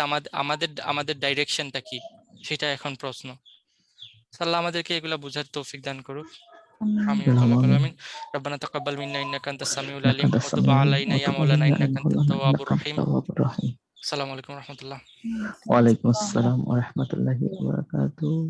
আমাদের ডাইরেকশনটা কি, সেটা এখন প্রশ্ন। আল্লাহ আমাদেরকে এগুলা বুঝার তৌফিক দান করুক। আমিন আল্লাহ আমিন। রব্বানা তাকাব্বাল মিন্না ইন্নাকা আনতাস সামিউল আলিম ওয়া তুব আলাইনা ইয়া মাওলানা ইন্নাকা আনতাত তাওয়াবুর রহিম। আসসালামু আলাইকুম ওয়া রাহমাতুল্লাহ। ওয়ালাইকুম আসসালাম ওয়া রাহমাতুল্লাহি ওয়া বারাকাতুহু।